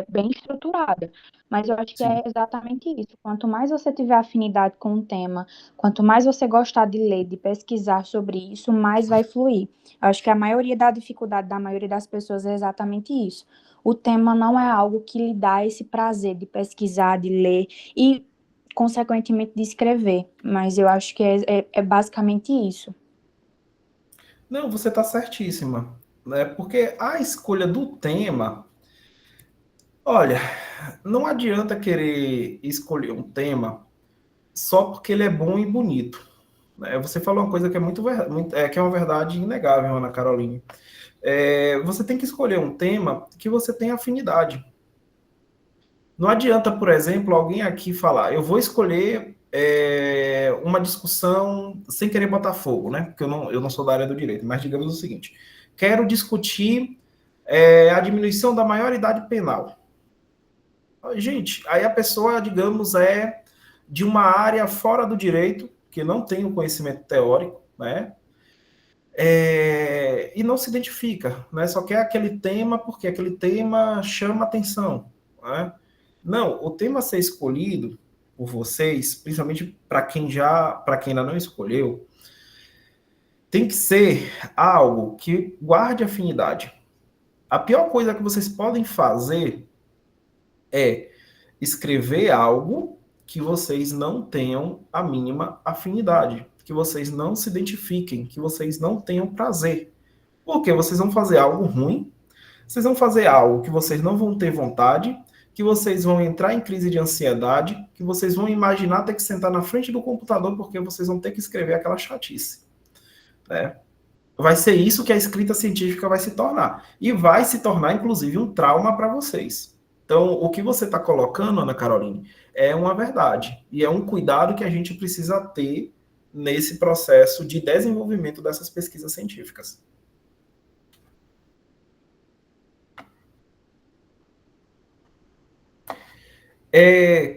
bem estruturada. Mas eu acho que é exatamente isso. Quanto mais você tiver afinidade com o tema, quanto mais você gostar de ler, de pesquisar sobre isso, mais vai fluir. Eu acho que a maioria da dificuldade da maioria das pessoas é exatamente isso. O tema não é algo que lhe dá esse prazer de pesquisar, de ler e consequentemente de escrever, mas eu acho que é basicamente isso. Não, você está certíssima, né? Porque a escolha do tema, olha, não adianta querer escolher um tema só porque ele é bom e bonito, né? Você falou uma coisa que é que é uma verdade inegável, Ana Caroline. Você tem que escolher um tema que você tenha afinidade. Não adianta, por exemplo, alguém aqui falar, eu vou escolher uma discussão sem querer botar fogo, né? Porque eu não sou da área do direito, mas digamos o seguinte, quero discutir a diminuição da maioridade penal. Gente, aí a pessoa, digamos, é de uma área fora do direito, que não tem o conhecimento teórico, né? E não se identifica, né? Só quer aquele tema porque aquele tema chama atenção, né? Não, o tema a ser escolhido por vocês, principalmente para quem ainda não escolheu, tem que ser algo que guarde afinidade. A pior coisa que vocês podem fazer é escrever algo que vocês não tenham a mínima afinidade, que vocês não se identifiquem, que vocês não tenham prazer. Porque vocês vão fazer algo ruim, vocês vão fazer algo que vocês não vão ter vontade, que vocês vão entrar em crise de ansiedade, que vocês vão imaginar ter que sentar na frente do computador porque vocês vão ter que escrever aquela chatice, né? Vai ser isso que a escrita científica vai se tornar. E vai se tornar, inclusive, um trauma para vocês. Então, o que você está colocando, Ana Caroline, é uma verdade. E é um cuidado que a gente precisa ter nesse processo de desenvolvimento dessas pesquisas científicas.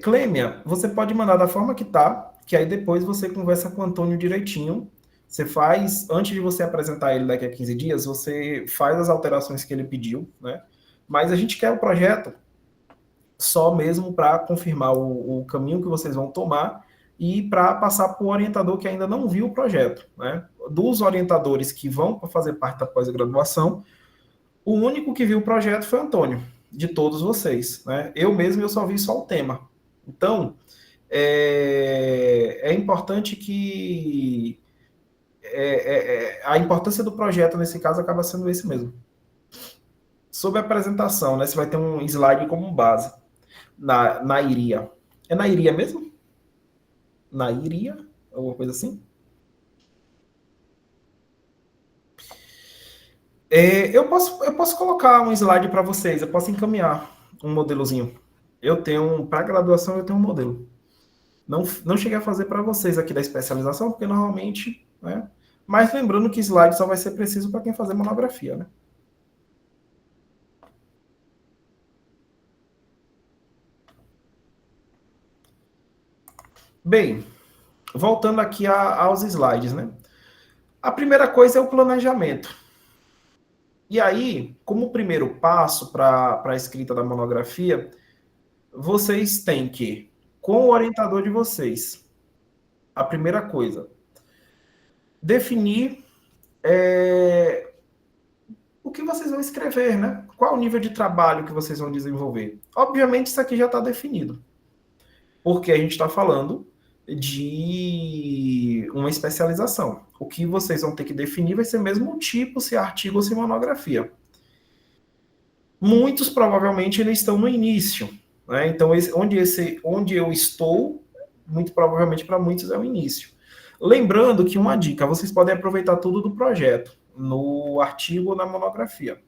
Clêmia, você pode mandar da forma que tá, que aí depois você conversa com o Antônio direitinho. Você faz, antes de você apresentar ele daqui a 15 dias, você faz as alterações que ele pediu, né? Mas a gente quer o projeto só mesmo para confirmar o caminho que vocês vão tomar e para passar para o orientador que ainda não viu o projeto, né? Dos orientadores que vão fazer parte da pós-graduação, o único que viu o projeto foi o Antônio, de todos vocês, né? Eu mesmo eu só vi só o tema. Então, é importante que a importância do projeto nesse caso acaba sendo esse mesmo. Sobre a apresentação, né? Você vai ter um slide como base. Na iria. É na iria mesmo? Na iria? Alguma coisa assim? Eu posso colocar um slide para vocês, eu posso encaminhar um modelozinho. Para graduação, eu tenho um modelo. Não cheguei a fazer para vocês aqui da especialização, porque normalmente, né? Mas lembrando que slide só vai ser preciso para quem fazer monografia, né? Bem, voltando aqui aos slides, né? A primeira coisa é o planejamento. E aí, como primeiro passo para a escrita da monografia, vocês têm que, com o orientador de vocês, a primeira coisa, definir o que vocês vão escrever, né? Qual o nível de trabalho que vocês vão desenvolver. Obviamente, isso aqui já está definido, porque a gente está falando de uma especialização. O que vocês vão ter que definir vai ser mesmo o tipo, se é artigo ou se é monografia. Muitos provavelmente ainda estão no início, né? Então, onde eu estou, muito provavelmente para muitos é o início. Lembrando que uma dica, vocês podem aproveitar tudo do projeto, no artigo ou na monografia.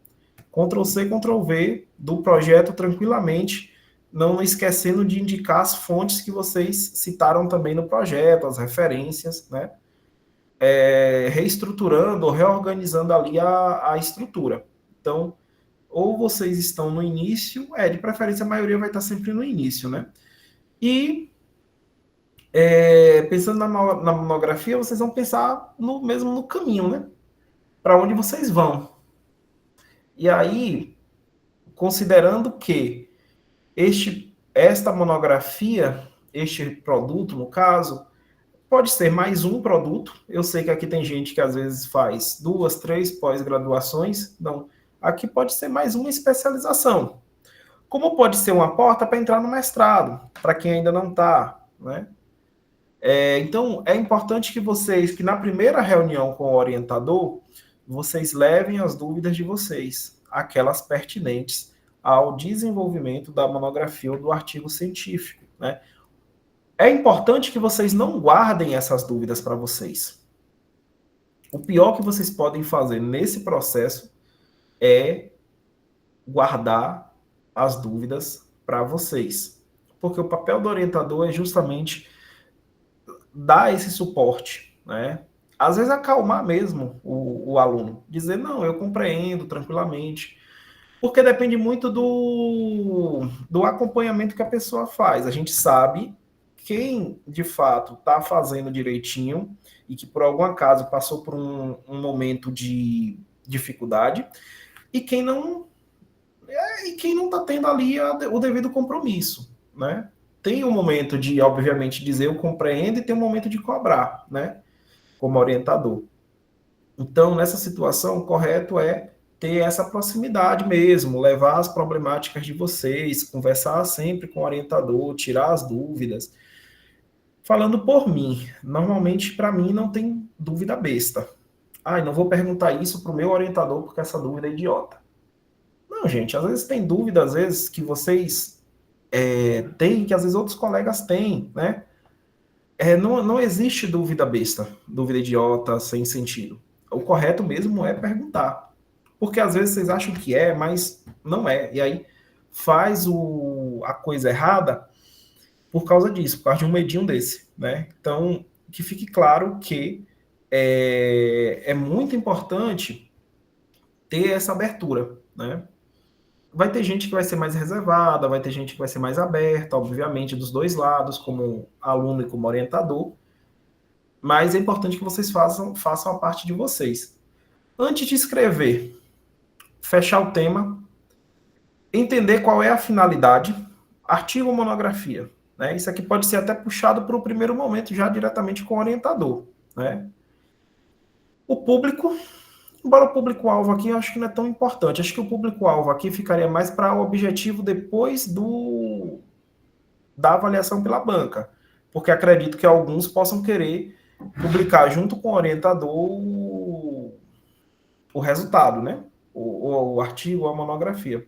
Ctrl+C, Ctrl+V do projeto tranquilamente, não esquecendo de indicar as fontes que vocês citaram também no projeto, as referências, né? Reestruturando ou reorganizando ali a estrutura. Então, ou vocês estão no início, de preferência a maioria vai estar sempre no início, né? E, pensando na monografia, vocês vão pensar mesmo no caminho, né? Para onde vocês vão. E aí, considerando que esta monografia, este produto, no caso, pode ser mais um produto. Eu sei que aqui tem gente que às vezes faz 2, 3 pós-graduações. Não, aqui pode ser mais uma especialização. Como pode ser uma porta para entrar no mestrado, para quem ainda não está, né? Então, é importante que na primeira reunião com o orientador, vocês levem as dúvidas de vocês, aquelas pertinentes ao desenvolvimento da monografia ou do artigo científico, né? É importante que vocês não guardem essas dúvidas para vocês. O pior que vocês podem fazer nesse processo é guardar as dúvidas para vocês. Porque o papel do orientador é justamente dar esse suporte, né? Às vezes acalmar mesmo o aluno. Dizer, não, eu compreendo tranquilamente. Porque depende muito do acompanhamento que a pessoa faz. A gente sabe quem, de fato, está fazendo direitinho e que, por algum acaso, passou por um momento de dificuldade e quem não está tendo ali o devido compromisso, né? Tem um momento de, obviamente, dizer eu compreendo e tem um momento de cobrar, né? Como orientador. Então, nessa situação, o correto é ter essa proximidade mesmo, levar as problemáticas de vocês, conversar sempre com o orientador, tirar as dúvidas. Falando por mim, normalmente para mim não tem dúvida besta. Não vou perguntar isso para o meu orientador porque essa dúvida é idiota. Não, gente, às vezes tem dúvida, às vezes que vocês tem, que às vezes outros colegas têm, né? Não existe dúvida besta, dúvida idiota, sem sentido. O correto mesmo é perguntar. Porque às vezes vocês acham que é, mas não é. E aí faz a coisa errada por causa disso, por causa de um medinho desse, né? Então, que fique claro que é muito importante ter essa abertura, né? Vai ter gente que vai ser mais reservada, vai ter gente que vai ser mais aberta, obviamente, dos dois lados, como aluno e como orientador, mas é importante que vocês façam a parte de vocês. Antes de escrever, fechar o tema, entender qual é a finalidade, artigo ou monografia, né? Isso aqui pode ser até puxado para o primeiro momento, já diretamente com o orientador, né? O público, embora o público-alvo aqui eu acho que não é tão importante, acho que o público-alvo aqui ficaria mais para o objetivo depois da avaliação pela banca, porque acredito que alguns possam querer publicar junto com o orientador o resultado, né? O artigo ou a monografia.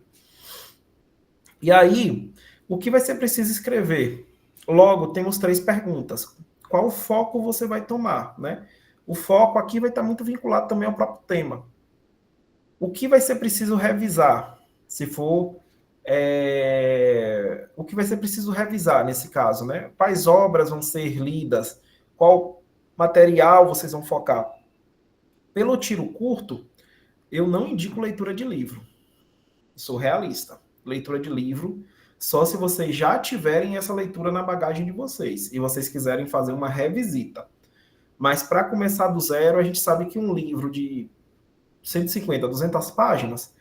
E aí, o que vai ser preciso escrever? Logo, temos 3 perguntas. Qual foco você vai tomar, né? O foco aqui vai estar muito vinculado também ao próprio tema. O que vai ser preciso revisar? Se for... o que vai ser preciso revisar nesse caso, né? Quais obras vão ser lidas? Qual material vocês vão focar? Pelo tiro curto, eu não indico leitura de livro. Sou realista. Leitura de livro, só se vocês já tiverem essa leitura na bagagem de vocês e vocês quiserem fazer uma revisita. Mas para começar do zero, a gente sabe que um livro de 150, 200 páginas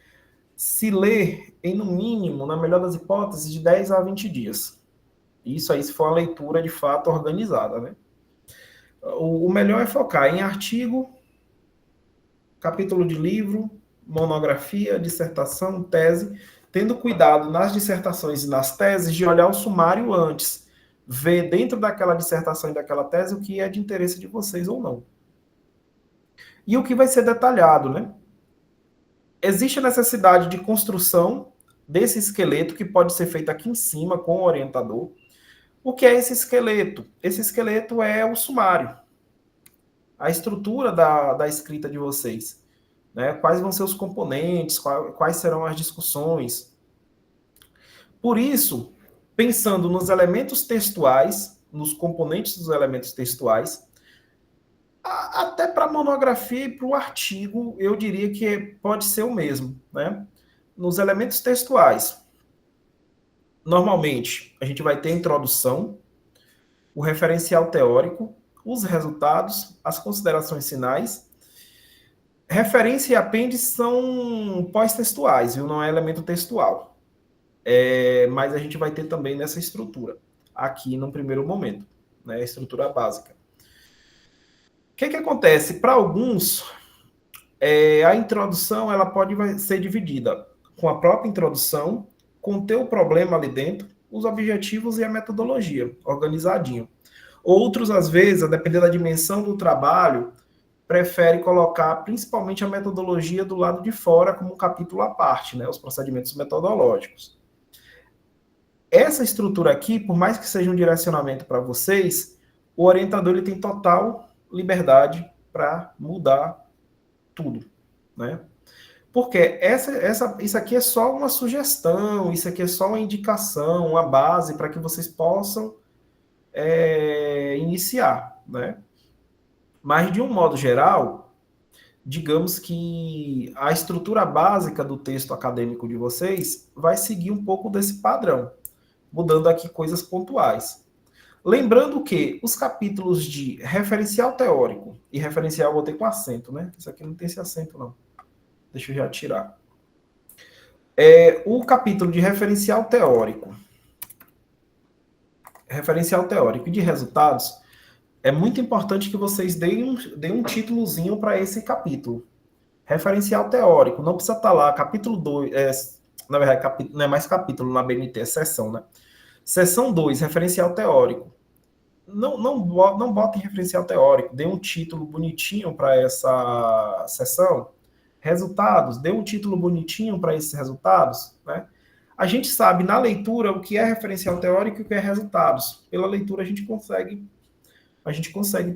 se lê em, no mínimo, na melhor das hipóteses, de 10 a 20 dias. Isso aí se for uma leitura de fato organizada, né? O melhor é focar em artigo, capítulo de livro, monografia, dissertação, tese, tendo cuidado nas dissertações e nas teses de olhar o sumário antes, ver dentro daquela dissertação e daquela tese o que é de interesse de vocês ou não. E o que vai ser detalhado, né? Existe a necessidade de construção desse esqueleto que pode ser feito aqui em cima com o orientador. O que é esse esqueleto? Esse esqueleto é o sumário, a estrutura da escrita de vocês. Né? Quais vão ser os componentes, quais serão as discussões. Por isso, pensando nos elementos textuais, nos componentes dos elementos textuais, até para a monografia e para o artigo, eu diria que pode ser o mesmo. Né? Nos elementos textuais, normalmente, a gente vai ter a introdução, o referencial teórico, os resultados, as considerações finais. Referência e apêndice são pós-textuais, viu? Não é elemento textual. Mas a gente vai ter também nessa estrutura, aqui no primeiro momento, né? A estrutura básica. O que acontece? Para alguns, a introdução ela pode ser dividida com a própria introdução, conter o problema ali dentro, os objetivos e a metodologia, organizadinho. Outros, às vezes, a depender da dimensão do trabalho, prefere colocar principalmente a metodologia do lado de fora como um capítulo à parte, né? Os procedimentos metodológicos. Essa estrutura aqui, por mais que seja um direcionamento para vocês, o orientador ele tem total liberdade para mudar tudo, né? Porque isso aqui é só uma sugestão, isso aqui é só uma indicação, uma base para que vocês possam iniciar, né? Mas, de um modo geral, digamos que a estrutura básica do texto acadêmico de vocês vai seguir um pouco desse padrão, mudando aqui coisas pontuais. Lembrando que os capítulos de referencial teórico e referencial, eu botei com acento, né? Isso aqui não tem esse acento, não. Deixa eu já tirar. O capítulo de referencial teórico e de resultados, é muito importante que vocês deem um títulozinho para esse capítulo. Referencial teórico, não precisa estar lá, capítulo 2, na verdade, não é mais capítulo na BNT, é seção, né? Seção 2, referencial teórico. Não botem referencial teórico, dê um título bonitinho para essa seção. Resultados, dê um título bonitinho para esses resultados, né? A gente sabe na leitura o que é referencial teórico e o que é resultados. Pela leitura a gente consegue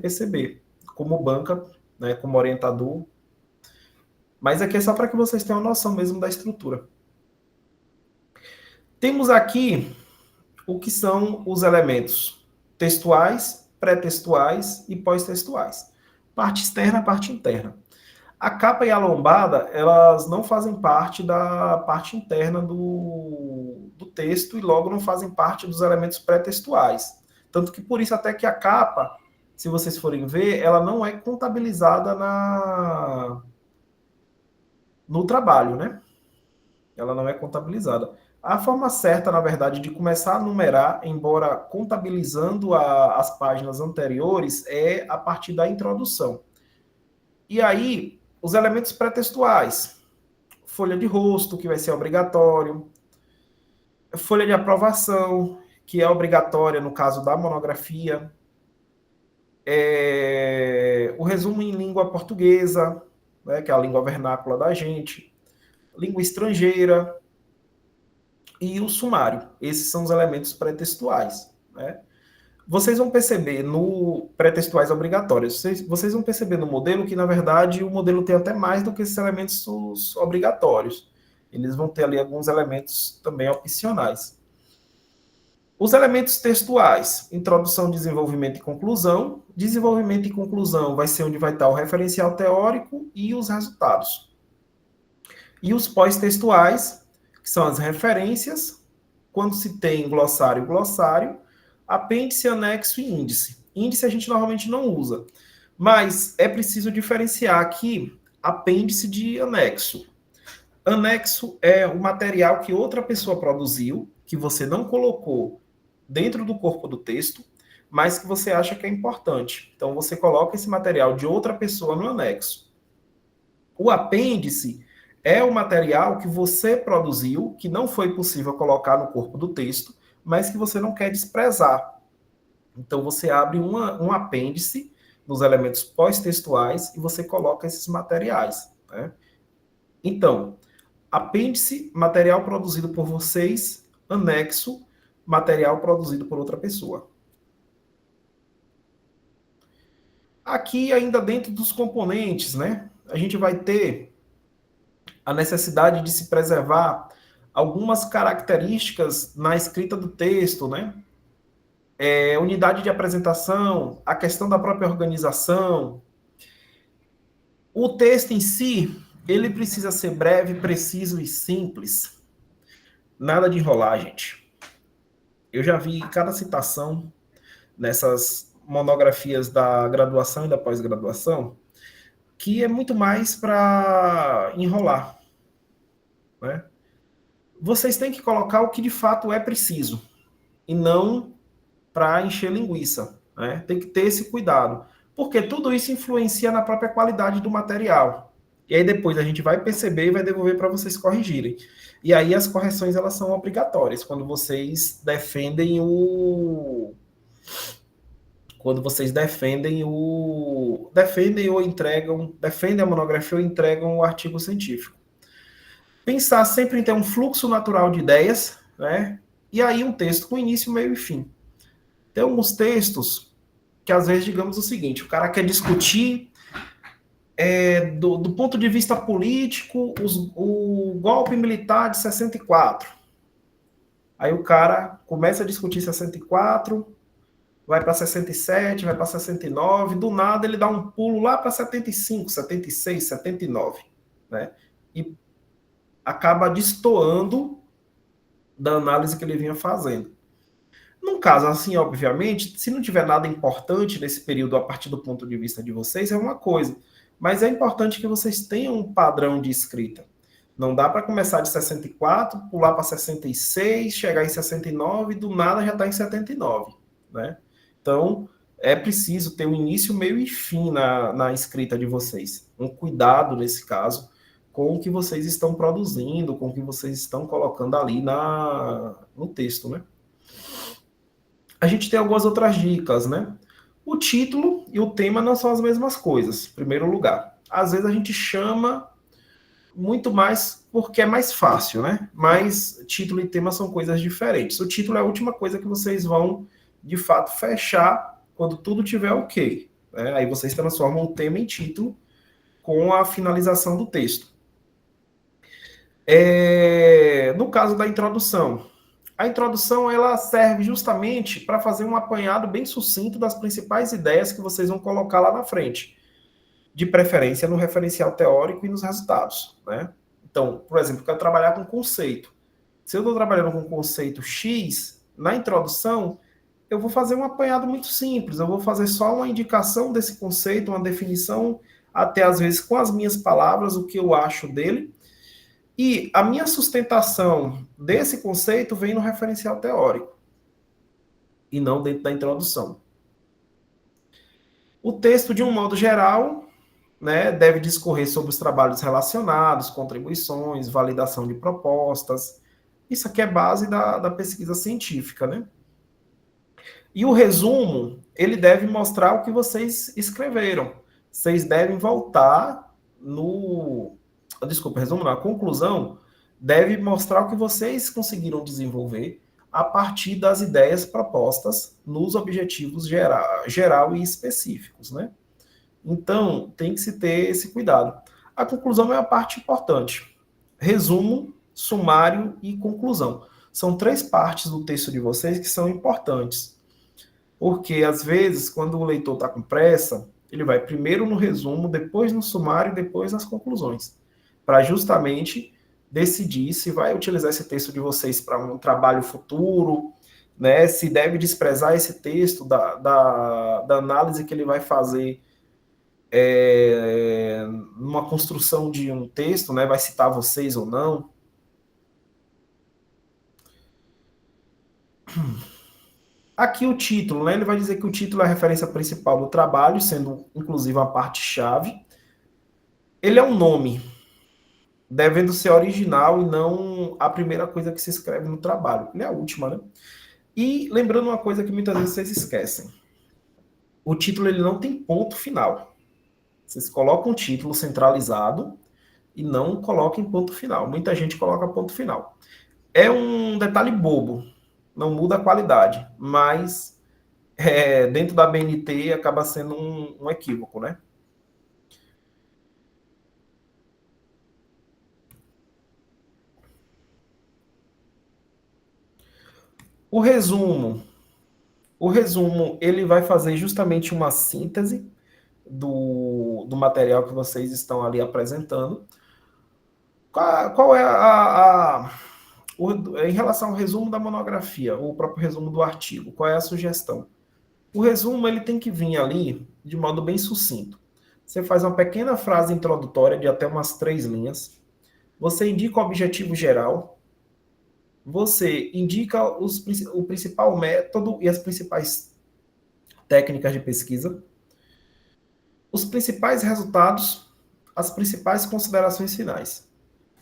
perceber, como banca, né, como orientador. Mas aqui é só para que vocês tenham uma noção mesmo da estrutura. Temos aqui o que são os elementos textuais, pré-textuais e pós-textuais. Parte externa, parte interna. A capa e a lombada, elas não fazem parte da parte interna do texto e logo não fazem parte dos elementos pré-textuais. Tanto que por isso até que a capa, se vocês forem ver, ela não é contabilizada no trabalho, né? Ela não é contabilizada. A forma certa, na verdade, de começar a numerar, embora contabilizando as páginas anteriores, é a partir da introdução. E aí, os elementos pré-textuais. Folha de rosto, que vai ser obrigatório. Folha de aprovação, que é obrigatória no caso da monografia. O resumo em língua portuguesa, né, que é a língua vernácula da gente. Língua estrangeira. E o sumário. Esses são os elementos pré-textuais, né? Vocês vão perceber no pré-textuais obrigatórios, vocês vão perceber no modelo que, na verdade, o modelo tem até mais do que esses elementos obrigatórios. Eles vão ter ali alguns elementos também opcionais. Os elementos textuais, introdução, desenvolvimento e conclusão. Desenvolvimento e conclusão vai ser onde vai estar o referencial teórico e os resultados. E os pós-textuais, que são as referências, quando se tem glossário, apêndice, anexo e índice. Índice a gente normalmente não usa, mas é preciso diferenciar aqui apêndice de anexo. Anexo é o material que outra pessoa produziu, que você não colocou dentro do corpo do texto, mas que você acha que é importante. Então, você coloca esse material de outra pessoa no anexo. O apêndice é o material que você produziu, que não foi possível colocar no corpo do texto, mas que você não quer desprezar. Então, você abre um apêndice nos elementos pós-textuais e você coloca esses materiais, né? Então, apêndice, material produzido por vocês, anexo, material produzido por outra pessoa. Aqui, ainda dentro dos componentes, né, a gente vai ter a necessidade de se preservar algumas características na escrita do texto, né? Unidade de apresentação, a questão da própria organização. O texto em si, ele precisa ser breve, preciso e simples. Nada de enrolar, gente. Eu já vi cada citação nessas monografias da graduação e da pós-graduação que é muito mais para enrolar, né? Vocês têm que colocar o que de fato é preciso e não para encher linguiça, né? Tem que ter esse cuidado, porque tudo isso influencia na própria qualidade do material. E aí depois a gente vai perceber e vai devolver para vocês corrigirem. E aí as correções, elas são obrigatórias quando vocês defendem defendem ou entregam, defendem a monografia ou entregam o artigo científico. Pensar sempre em ter um fluxo natural de ideias, né? E aí um texto com início, meio e fim. Tem alguns textos que, às vezes, digamos o seguinte, o cara quer discutir do ponto de vista político o golpe militar de 64. Aí o cara começa a discutir 64, vai para 67, vai para 69, do nada ele dá um pulo lá para 75, 76, 79, né? E acaba destoando da análise que ele vinha fazendo. Num caso assim, obviamente, se não tiver nada importante nesse período a partir do ponto de vista de vocês, é uma coisa. Mas é importante que vocês tenham um padrão de escrita. Não dá para começar de 64, pular para 66, chegar em 69 e do nada já está em 79, né? Então, é preciso ter um início, meio e fim na escrita de vocês. Um cuidado, nesse caso, com o que vocês estão produzindo, com o que vocês estão colocando ali no texto, né? A gente tem algumas outras dicas, né? O título e o tema não são as mesmas coisas, em primeiro lugar. Às vezes a gente chama muito mais porque é mais fácil, né? Mas título e tema são coisas diferentes. O título é a última coisa que vocês vão, de fato, fechar quando tudo tiver ok, né? Aí vocês transformam o tema em título com a finalização do texto. No caso da introdução, a introdução ela serve justamente para fazer um apanhado bem sucinto das principais ideias que vocês vão colocar lá na frente, de preferência no referencial teórico e nos resultados, né? Então, por exemplo, eu quero trabalhar com conceito. Se eu estou trabalhando com conceito X, na introdução, eu vou fazer um apanhado muito simples, eu vou fazer só uma indicação desse conceito, uma definição, até às vezes com as minhas palavras, o que eu acho dele, e a minha sustentação desse conceito vem no referencial teórico, e não dentro da introdução. O texto, de um modo geral, né, deve discorrer sobre os trabalhos relacionados, contribuições, validação de propostas. Isso aqui é base da pesquisa científica, né? E o resumo, ele deve mostrar o que vocês escreveram. Vocês devem voltar no... Desculpa, resumo não. A conclusão deve mostrar o que vocês conseguiram desenvolver a partir das ideias propostas nos objetivos geral e específicos, né? Então, tem que se ter esse cuidado. A conclusão é a parte importante. Resumo, sumário e conclusão. São 3 partes do texto de vocês que são importantes. Porque, às vezes, quando o leitor está com pressa, ele vai primeiro no resumo, depois no sumário e depois nas conclusões. Para justamente decidir se vai utilizar esse texto de vocês para um trabalho futuro, né? Se deve desprezar esse texto da análise que ele vai fazer numa construção de um texto, né? Vai citar vocês ou não. Aqui o título, né? Ele vai dizer que o título é a referência principal do trabalho, sendo inclusive a parte-chave. Ele é um nome, devendo ser original e não a primeira coisa que se escreve no trabalho. Ele é a última, né? E lembrando uma coisa que muitas vezes vocês esquecem. O título ele não tem ponto final. Vocês colocam um título centralizado e não colocam ponto final. Muita gente coloca ponto final. É um detalhe bobo, não muda a qualidade, mas dentro da BNT acaba sendo um equívoco, né? O resumo, ele vai fazer justamente uma síntese do material que vocês estão ali apresentando. Qual é em relação ao resumo da monografia, ou o próprio resumo do artigo, qual é a sugestão? O resumo ele tem que vir ali de modo bem sucinto. Você faz uma pequena frase introdutória de até umas 3 linhas. Você indica o objetivo geral. Você indica o principal método e as principais técnicas de pesquisa. Os principais resultados, as principais considerações finais.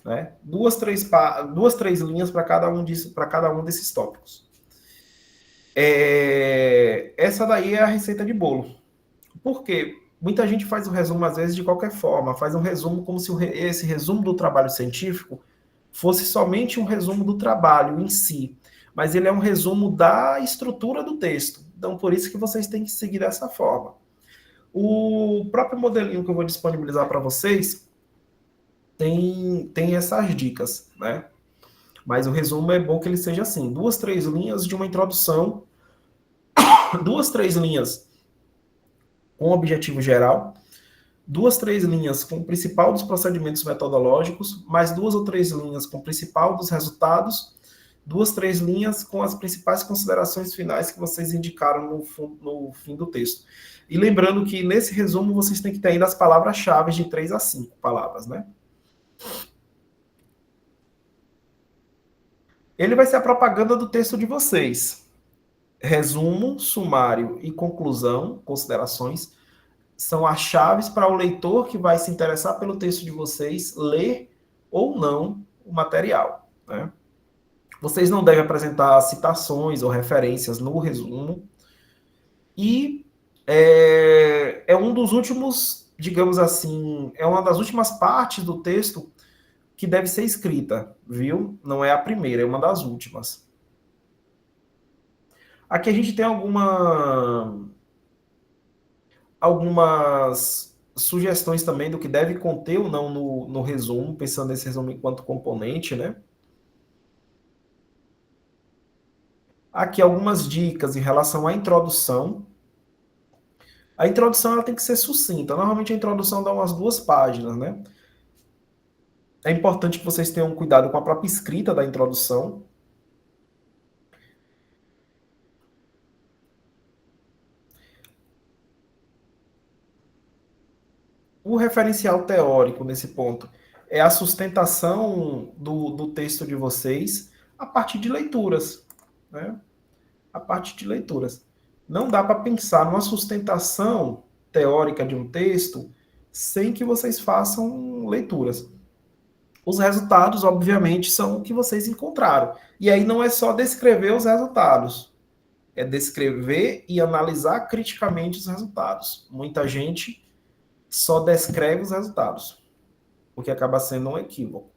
Né? 2, 3 linhas para cada um desses tópicos. Essa daí é a receita de bolo. Por quê? Muita gente faz o resumo, às vezes, de qualquer forma. Faz um resumo como se esse resumo do trabalho científico fosse somente um resumo do trabalho em si. Mas ele é um resumo da estrutura do texto. Então, por isso que vocês têm que seguir dessa forma. O próprio modelinho que eu vou disponibilizar para vocês tem essas dicas, né? Mas o resumo é bom que ele seja assim, 2, 3 linhas de uma introdução, 2, 3 linhas com objetivo geral, 2, 3 linhas com o principal dos procedimentos metodológicos, mais 2 ou 3 linhas com o principal dos resultados, 2, 3 linhas com as principais considerações finais que vocês indicaram no fim do texto. E lembrando que nesse resumo vocês têm que ter ainda as palavras-chave de 3 a 5 palavras, né? Ele vai ser a propaganda do texto de vocês. Resumo, sumário e conclusão, considerações, são as chaves para o leitor que vai se interessar pelo texto de vocês ler ou não o material, né? Vocês não devem apresentar citações ou referências no resumo. E é um dos últimos, digamos assim, é uma das últimas partes do texto que deve ser escrita, viu? Não é a primeira, é uma das últimas. Aqui a gente tem algumas sugestões também do que deve conter ou não no resumo, pensando nesse resumo enquanto componente, né? Aqui algumas dicas em relação à introdução. A introdução ela tem que ser sucinta. Normalmente a introdução dá umas 2 páginas, né? É importante que vocês tenham cuidado com a própria escrita da introdução. O referencial teórico nesse ponto é a sustentação do texto de vocês a partir de leituras, né? A partir de leituras. Não dá para pensar numa sustentação teórica de um texto sem que vocês façam leituras. Os resultados, obviamente, são o que vocês encontraram. E aí não é só descrever os resultados, é descrever e analisar criticamente os resultados. Muita gente só descreve os resultados, o que acaba sendo um equívoco.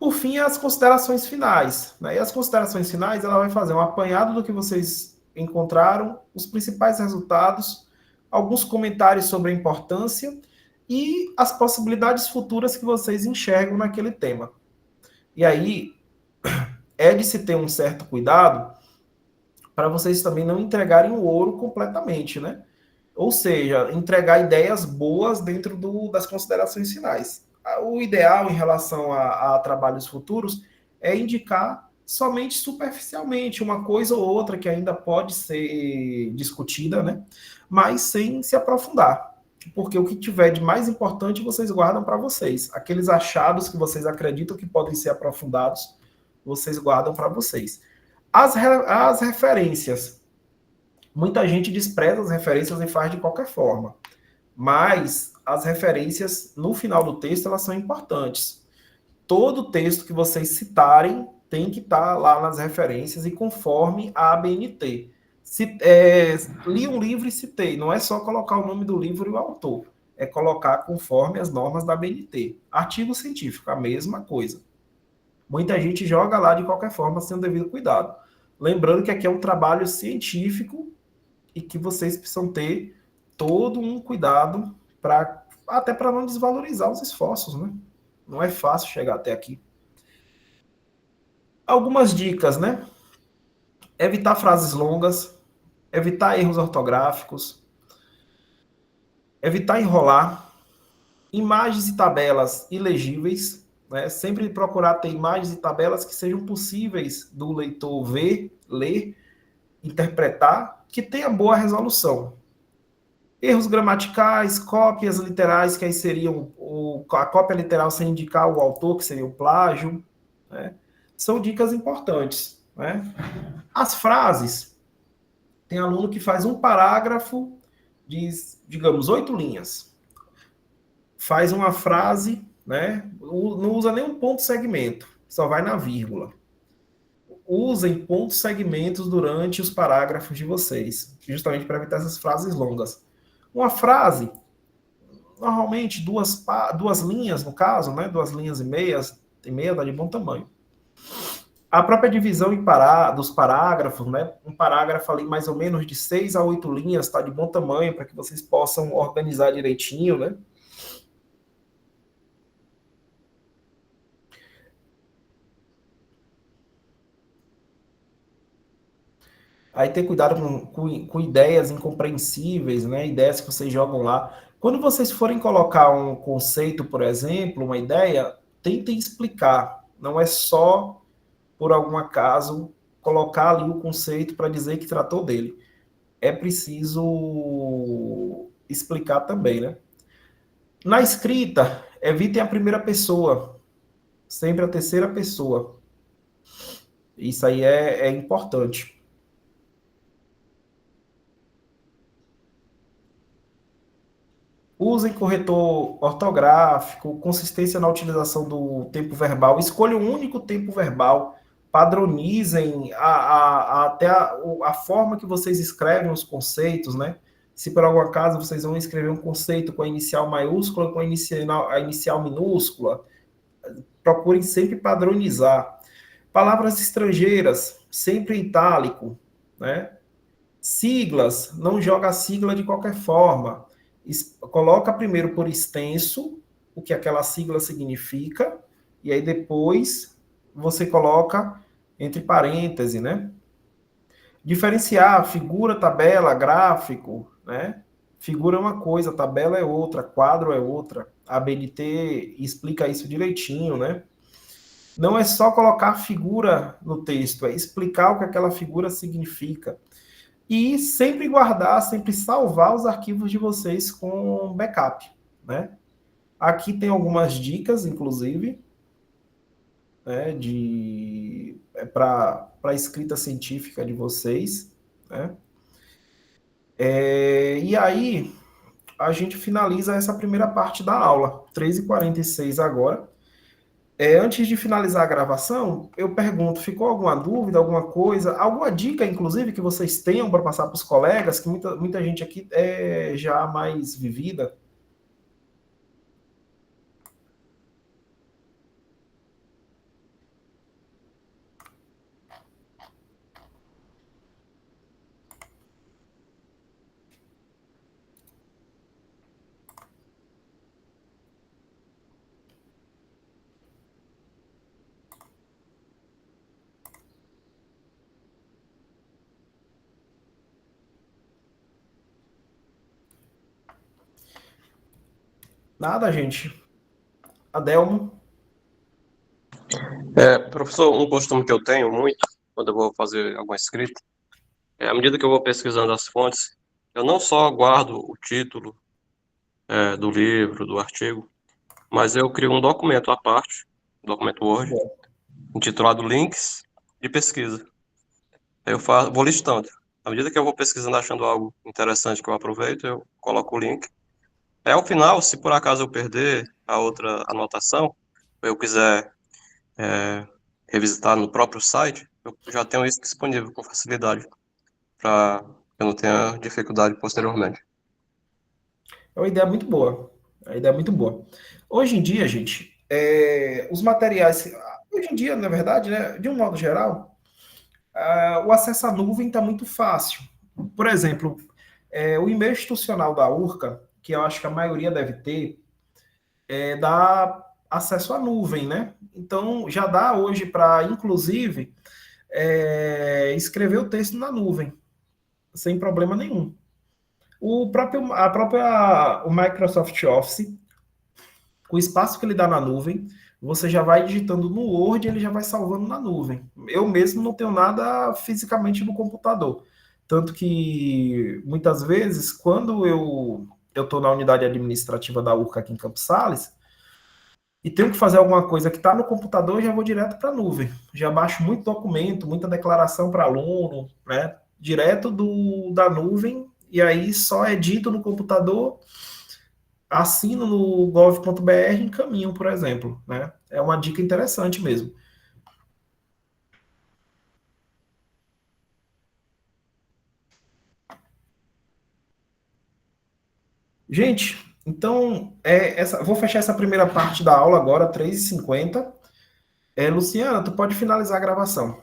Por fim, as considerações finais, né? E as considerações finais, ela vai fazer um apanhado do que vocês encontraram, os principais resultados, alguns comentários sobre a importância e as possibilidades futuras que vocês enxergam naquele tema. E aí, é de se ter um certo cuidado para vocês também não entregarem o ouro completamente, né? Ou seja, entregar ideias boas dentro das considerações finais. O ideal em relação a trabalhos futuros é indicar somente superficialmente uma coisa ou outra que ainda pode ser discutida, né? Mas sem se aprofundar. Porque o que tiver de mais importante vocês guardam para vocês. Aqueles achados que vocês acreditam que podem ser aprofundados, vocês guardam para vocês. As referências. Muita gente despreza as referências e faz de qualquer forma. Mas as referências, no final do texto, elas são importantes. Todo texto que vocês citarem tem que estar lá nas referências e conforme a ABNT. Li um livro e citei. Não é só colocar o nome do livro e o autor. É colocar conforme as normas da ABNT. Artigo científico, a mesma coisa. Muita gente joga lá de qualquer forma, sem o devido cuidado. Lembrando que aqui é um trabalho científico e que vocês precisam ter todo um cuidado até para não desvalorizar os esforços, né? Não é fácil chegar até aqui. Algumas dicas, né? Evitar frases longas, evitar erros ortográficos, evitar enrolar, imagens e tabelas ilegíveis, né? Sempre procurar ter imagens e tabelas que sejam possíveis do leitor ver, ler, interpretar, que tenha boa resolução. Erros gramaticais, cópias literais, que aí seriam a cópia literal sem indicar o autor, que seria o plágio, né? São dicas importantes, né? As frases, tem aluno que faz um parágrafo de, digamos, 8 linhas. Faz uma frase, né? Não usa nenhum ponto segmento, só vai na vírgula. Usem pontos segmentos durante os parágrafos de vocês, justamente para evitar essas frases longas. Uma frase, normalmente duas linhas, no caso, né? 2 linhas e meia dá de bom tamanho. A própria divisão dos parágrafos, né? Um parágrafo ali mais ou menos de 6 a 8 linhas está de bom tamanho para que vocês possam organizar direitinho, né? Aí ter cuidado com ideias incompreensíveis, né? Ideias que vocês jogam lá. Quando vocês forem colocar um conceito, por exemplo, uma ideia, tentem explicar. Não é só, por algum acaso, colocar ali o conceito para dizer que tratou dele. É preciso explicar também, né? Na escrita, evitem a primeira pessoa. Sempre a terceira pessoa. Isso aí é importante. Usem corretor ortográfico, consistência na utilização do tempo verbal. Escolham um único tempo verbal. Padronizem até a forma que vocês escrevem os conceitos, né? Se por algum acaso vocês vão escrever um conceito com a inicial maiúscula, com a inicial minúscula, procurem sempre padronizar. Palavras estrangeiras, sempre em itálico, né? Siglas, não joga a sigla de qualquer forma. Coloca primeiro por extenso o que aquela sigla significa, e aí depois você coloca entre parênteses, né? Diferenciar figura, tabela, gráfico, né? Figura é uma coisa, tabela é outra, quadro é outra. A BNT explica isso direitinho, né? Não é só colocar figura no texto, é explicar o que aquela figura significa. E sempre guardar, sempre salvar os arquivos de vocês com backup, né? Aqui tem algumas dicas, inclusive, né, para a escrita científica de vocês, né? E aí, a gente finaliza essa primeira parte da aula, 3h46 agora. Antes de finalizar a gravação, eu pergunto, ficou alguma dúvida, alguma coisa, alguma dica, inclusive, que vocês tenham para passar para os colegas, que muita gente aqui é já mais vivida? Nada, gente. Adelmo? Professor, um costume que eu tenho muito, quando eu vou fazer alguma escrita, à medida que eu vou pesquisando as fontes, eu não só guardo o título, do livro, do artigo, mas eu crio um documento à parte, um documento Word, intitulado Links de Pesquisa. Aí eu vou listando. À medida que eu vou pesquisando, achando algo interessante que eu aproveito, eu coloco o link. Aí, ao final, se por acaso eu perder a outra anotação, ou eu quiser revisitar no próprio site, eu já tenho isso disponível com facilidade, para eu não ter dificuldade posteriormente. É uma ideia muito boa. É uma ideia muito boa. Hoje em dia, gente, os materiais... Hoje em dia, na verdade, né, de um modo geral, o acesso à nuvem está muito fácil. Por exemplo, o e-mail institucional da URCA, que eu acho que a maioria deve ter, dá acesso à nuvem, né? Então, já dá hoje para, inclusive, escrever o texto na nuvem, sem problema nenhum. O Microsoft Office, com o espaço que ele dá na nuvem, você já vai digitando no Word e ele já vai salvando na nuvem. Eu mesmo não tenho nada fisicamente no computador. Tanto que, muitas vezes, quando eu estou na unidade administrativa da URCA aqui em Campos Sales, e tenho que fazer alguma coisa que está no computador, eu já vou direto para a nuvem. Já baixo muito documento, muita declaração para aluno, né? Direto da nuvem, e aí só edito no computador, assino no gov.br e encaminho, por exemplo, né? É uma dica interessante mesmo. Gente, então, vou fechar essa primeira parte da aula agora, 3h50. Luciana, tu pode finalizar a gravação.